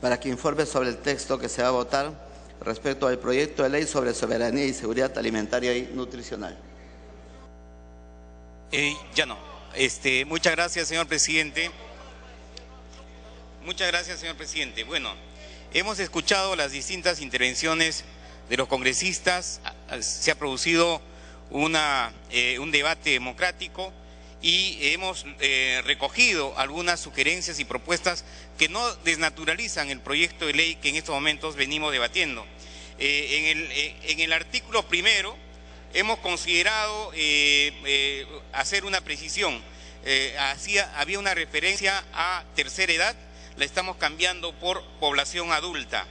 [SPEAKER 7] para que informe sobre el texto que se va a votar respecto al proyecto de ley sobre soberanía y seguridad alimentaria y nutricional.
[SPEAKER 16] Ya no. Muchas gracias, señor presidente. Muchas gracias, señor presidente. Bueno, hemos escuchado las distintas intervenciones de los congresistas, se ha producido un debate democrático y hemos recogido algunas sugerencias y propuestas que no desnaturalizan el proyecto de ley que en estos momentos venimos debatiendo. En el artículo primero hemos considerado hacer una precisión. Había una referencia a tercera edad, la estamos cambiando por población adulta.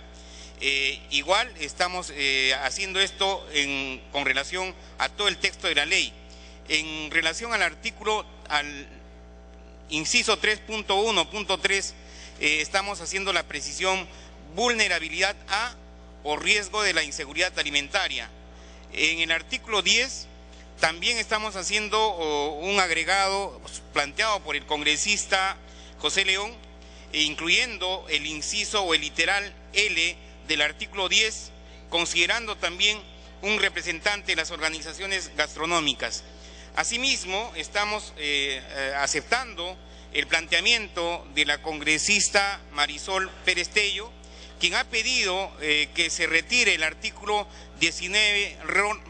[SPEAKER 16] Igual estamos haciendo esto con relación a todo el texto de la ley. En relación al artículo, al inciso 3.1.3, estamos haciendo la precisión vulnerabilidad a o riesgo de la inseguridad alimentaria. En el artículo 10 también estamos haciendo un agregado planteado por el congresista José León, incluyendo el inciso o el literal L del artículo 10, considerando también un representante de las organizaciones gastronómicas. Asimismo, estamos aceptando el planteamiento de la congresista Marisol Pérez Tello, quien ha pedido que se retire el artículo 19,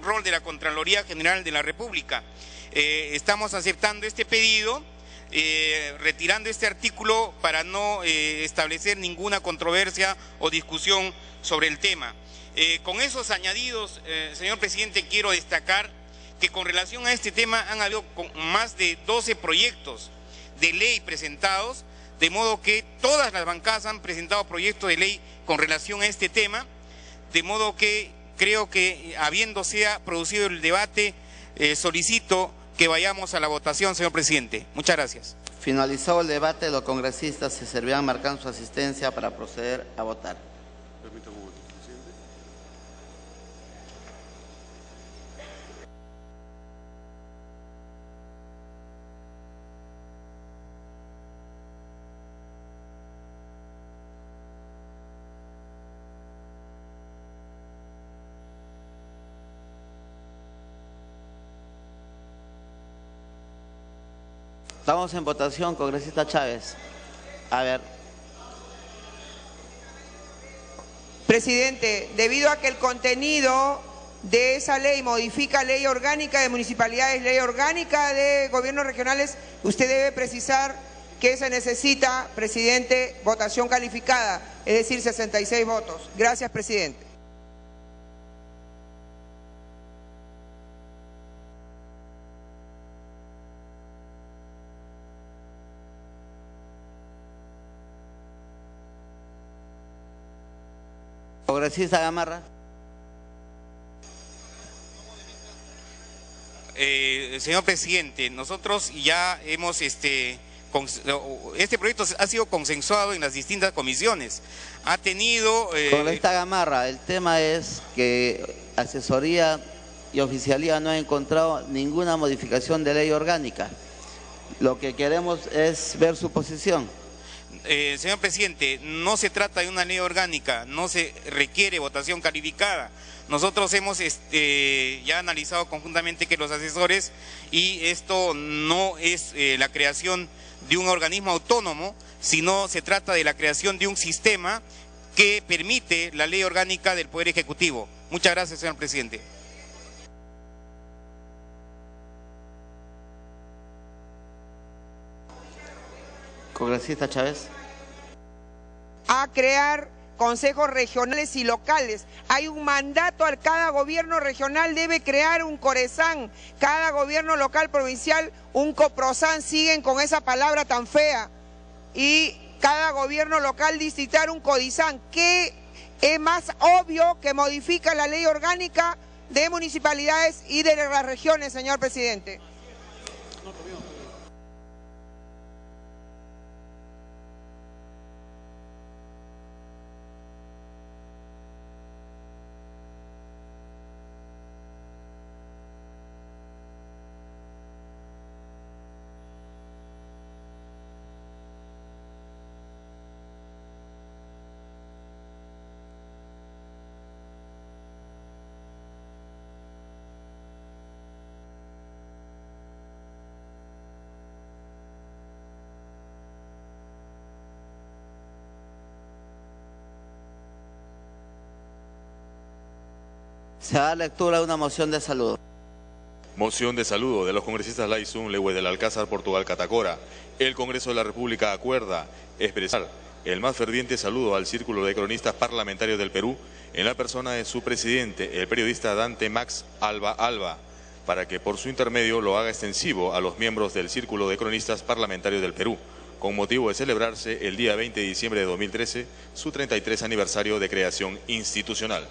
[SPEAKER 16] rol de la Contraloría General de la República. Estamos aceptando este pedido, retirando este artículo para no establecer ninguna controversia o discusión sobre el tema. Con esos añadidos, señor presidente, quiero destacar que con relación a este tema han habido más de 12 proyectos de ley presentados, de modo que todas las bancadas han presentado proyectos de ley con relación a este tema, de modo que creo que habiéndose producido el debate, solicito que vayamos a la votación, señor presidente. Muchas gracias.
[SPEAKER 7] Finalizado el debate, los congresistas se servirán marcando su asistencia para proceder a votar.
[SPEAKER 13] Permítame un momento, presidente.
[SPEAKER 7] Estamos en votación, congresista Chávez. A ver.
[SPEAKER 11] Presidente, debido a que el contenido de esa ley modifica ley orgánica de municipalidades, ley orgánica de gobiernos regionales, usted debe precisar que se necesita, presidente, votación calificada, es decir, 66 votos. Gracias, presidente.
[SPEAKER 7] Congresista Gamarra.
[SPEAKER 16] Señor presidente, nosotros ya hemos este proyecto ha sido consensuado en las distintas comisiones. Ha tenido...
[SPEAKER 7] Congresista Gamarra, el tema es que asesoría y oficialía no ha encontrado ninguna modificación de ley orgánica. Lo que queremos es ver su posición.
[SPEAKER 16] Señor presidente, no se trata de una ley orgánica, no se requiere votación calificada. Nosotros hemos ya analizado conjuntamente que los asesores, y esto no es la creación de un organismo autónomo, sino se trata de la creación de un sistema que permite la ley orgánica del Poder Ejecutivo. Muchas gracias, señor presidente.
[SPEAKER 7] Congresista Chávez.
[SPEAKER 11] A crear consejos regionales y locales. Hay un mandato, cada gobierno regional debe crear un CORESAN, cada gobierno local provincial un COPROSAN, siguen con esa palabra tan fea, y cada gobierno local distrital un CODISAN. ¿Qué es más obvio que modifica la ley orgánica de municipalidades y de las regiones, señor presidente?
[SPEAKER 7] Se da lectura de una moción de saludo.
[SPEAKER 17] Moción de saludo de los congresistas Laysun, Lewe del Alcázar, Portugal, Catacora. El Congreso de la República acuerda expresar el más ferviente saludo al Círculo de Cronistas Parlamentarios del Perú, en la persona de su presidente, el periodista Dante Max Alba, para que por su intermedio lo haga extensivo a los miembros del Círculo de Cronistas Parlamentarios del Perú, con motivo de celebrarse el día 20 de diciembre de 2013 su 33 aniversario de creación institucional.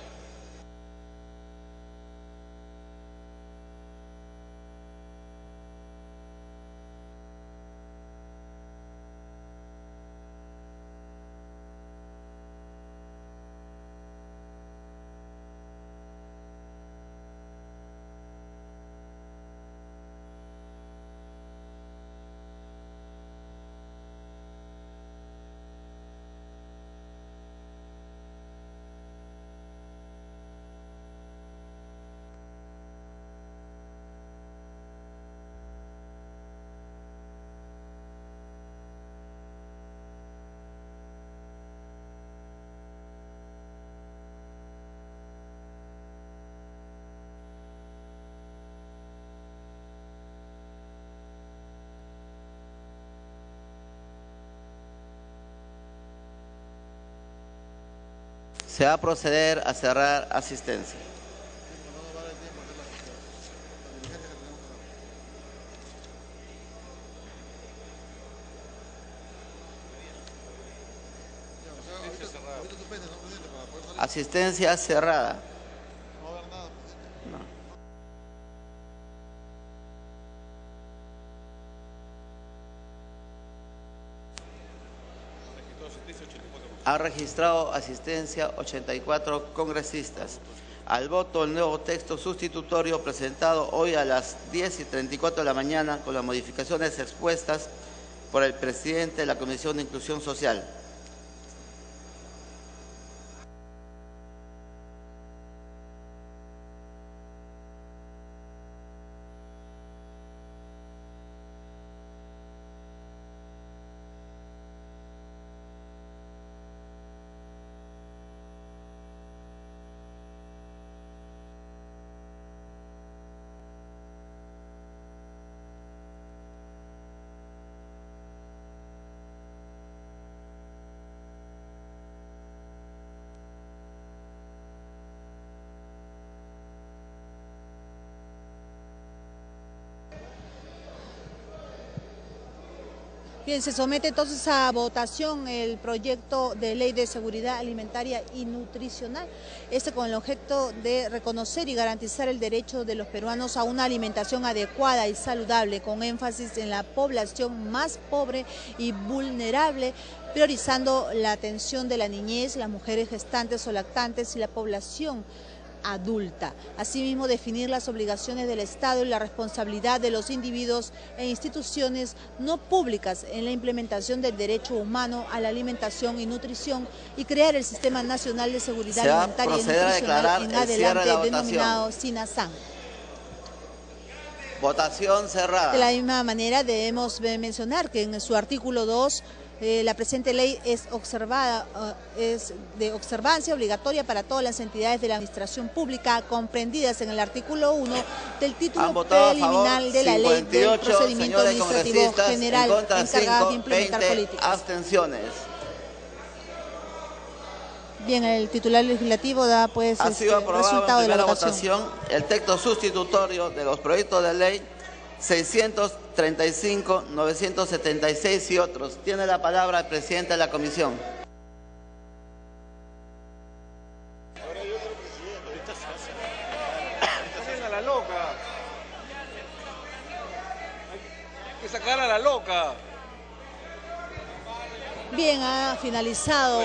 [SPEAKER 7] Se va a proceder a cerrar asistencia. Asistencia cerrada. Ha registrado asistencia 84 congresistas. Al voto el nuevo texto sustitutorio presentado hoy a las 10:34 de la mañana con las modificaciones expuestas por el presidente de la Comisión de Inclusión Social.
[SPEAKER 18] Bien, se somete entonces a votación el proyecto de ley de seguridad alimentaria y nutricional, con el objeto de reconocer y garantizar el derecho de los peruanos a una alimentación adecuada y saludable, con énfasis en la población más pobre y vulnerable, priorizando la atención de la niñez, las mujeres gestantes o lactantes y la población adulta. Asimismo, definir las obligaciones del Estado y la responsabilidad de los individuos e instituciones no públicas en la implementación del derecho humano a la alimentación y nutrición y crear el Sistema Nacional de Seguridad Alimentaria y Nutricional en adelante denominado SINASAN.
[SPEAKER 7] Votación cerrada.
[SPEAKER 18] De la misma manera debemos mencionar que en su artículo 2 la presente ley es de observancia obligatoria para todas las entidades de la administración pública comprendidas en el artículo 1 del título preliminar de la ley del procedimiento administrativo general encargado de implementar políticas.
[SPEAKER 7] Abstenciones.
[SPEAKER 18] Bien, el titular legislativo da pues
[SPEAKER 7] ha sido aprobado
[SPEAKER 18] resultado
[SPEAKER 7] en
[SPEAKER 18] de la
[SPEAKER 7] primera
[SPEAKER 18] votación.
[SPEAKER 7] El texto sustitutorio de los proyectos de ley 635, 976 y otros. Tiene la palabra el presidente de la comisión.
[SPEAKER 2] A la loca. Hay que sacar a la loca.
[SPEAKER 18] Bien, ha finalizado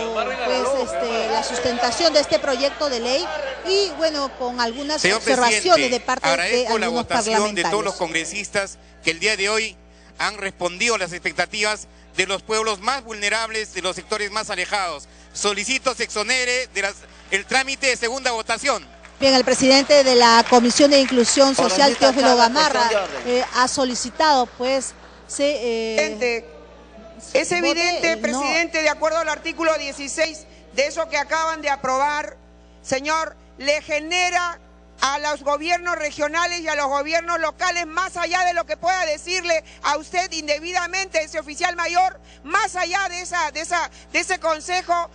[SPEAKER 18] pues la sustentación de este proyecto de ley y bueno, con algunas
[SPEAKER 16] Señor
[SPEAKER 18] observaciones de parte de
[SPEAKER 16] agradezco la
[SPEAKER 18] algunos
[SPEAKER 16] votación
[SPEAKER 18] parlamentarios.
[SPEAKER 16] de todos los congresistas que el día de hoy han respondido a las expectativas de los pueblos más vulnerables, de los sectores más alejados. Solicito se exonere el trámite de segunda votación.
[SPEAKER 18] Bien, el presidente de la Comisión de Inclusión Social, Teófilo Gamarra, ha solicitado pues
[SPEAKER 11] es evidente, presidente, de acuerdo al artículo 16 de eso que acaban de aprobar, señor, le genera a los gobiernos regionales y a los gobiernos locales, más allá de lo que pueda decirle a usted indebidamente ese oficial mayor, más allá de ese consejo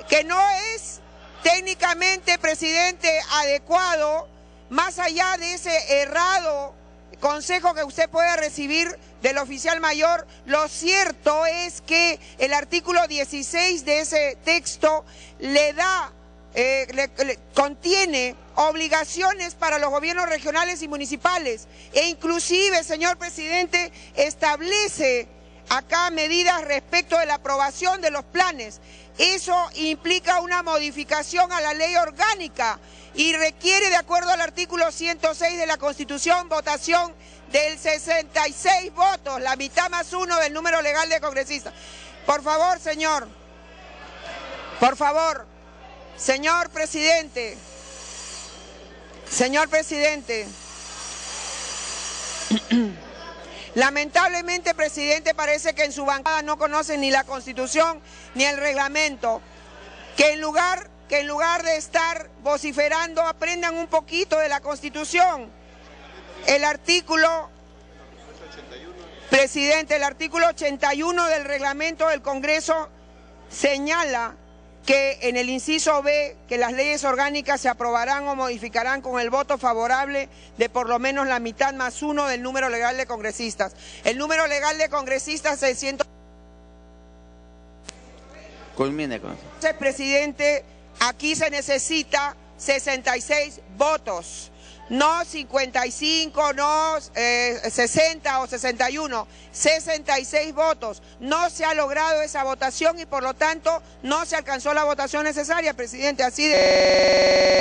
[SPEAKER 11] que no es técnicamente, presidente, adecuado, más allá de ese errado consejo que usted puede recibir del oficial mayor, lo cierto es que el artículo 16 de ese texto le da, contiene obligaciones para los gobiernos regionales y municipales e inclusive, señor presidente, establece acá medidas respecto de la aprobación de los planes. Eso implica una modificación a la ley orgánica y requiere, de acuerdo al artículo 106 de la Constitución, votación del 66 votos, la mitad más uno del número legal de congresistas. Por favor, señor. Por favor. Señor presidente. Señor presidente. Lamentablemente, presidente, parece que en su bancada no conocen ni la Constitución ni el reglamento. Que en lugar de estar vociferando, aprendan un poquito de la Constitución. El artículo, presidente, el artículo 81 del reglamento del Congreso señala que en el inciso B, que las leyes orgánicas se aprobarán o modificarán con el voto favorable de por lo menos la mitad más uno del número legal de congresistas. El número legal de congresistas es 600.
[SPEAKER 7] Culmine con eso.
[SPEAKER 11] Entonces, presidente, aquí se necesita 66 votos. No 55, no 60 o 61, 66 votos. No se ha logrado esa votación y por lo tanto no se alcanzó la votación necesaria, presidente. Así de...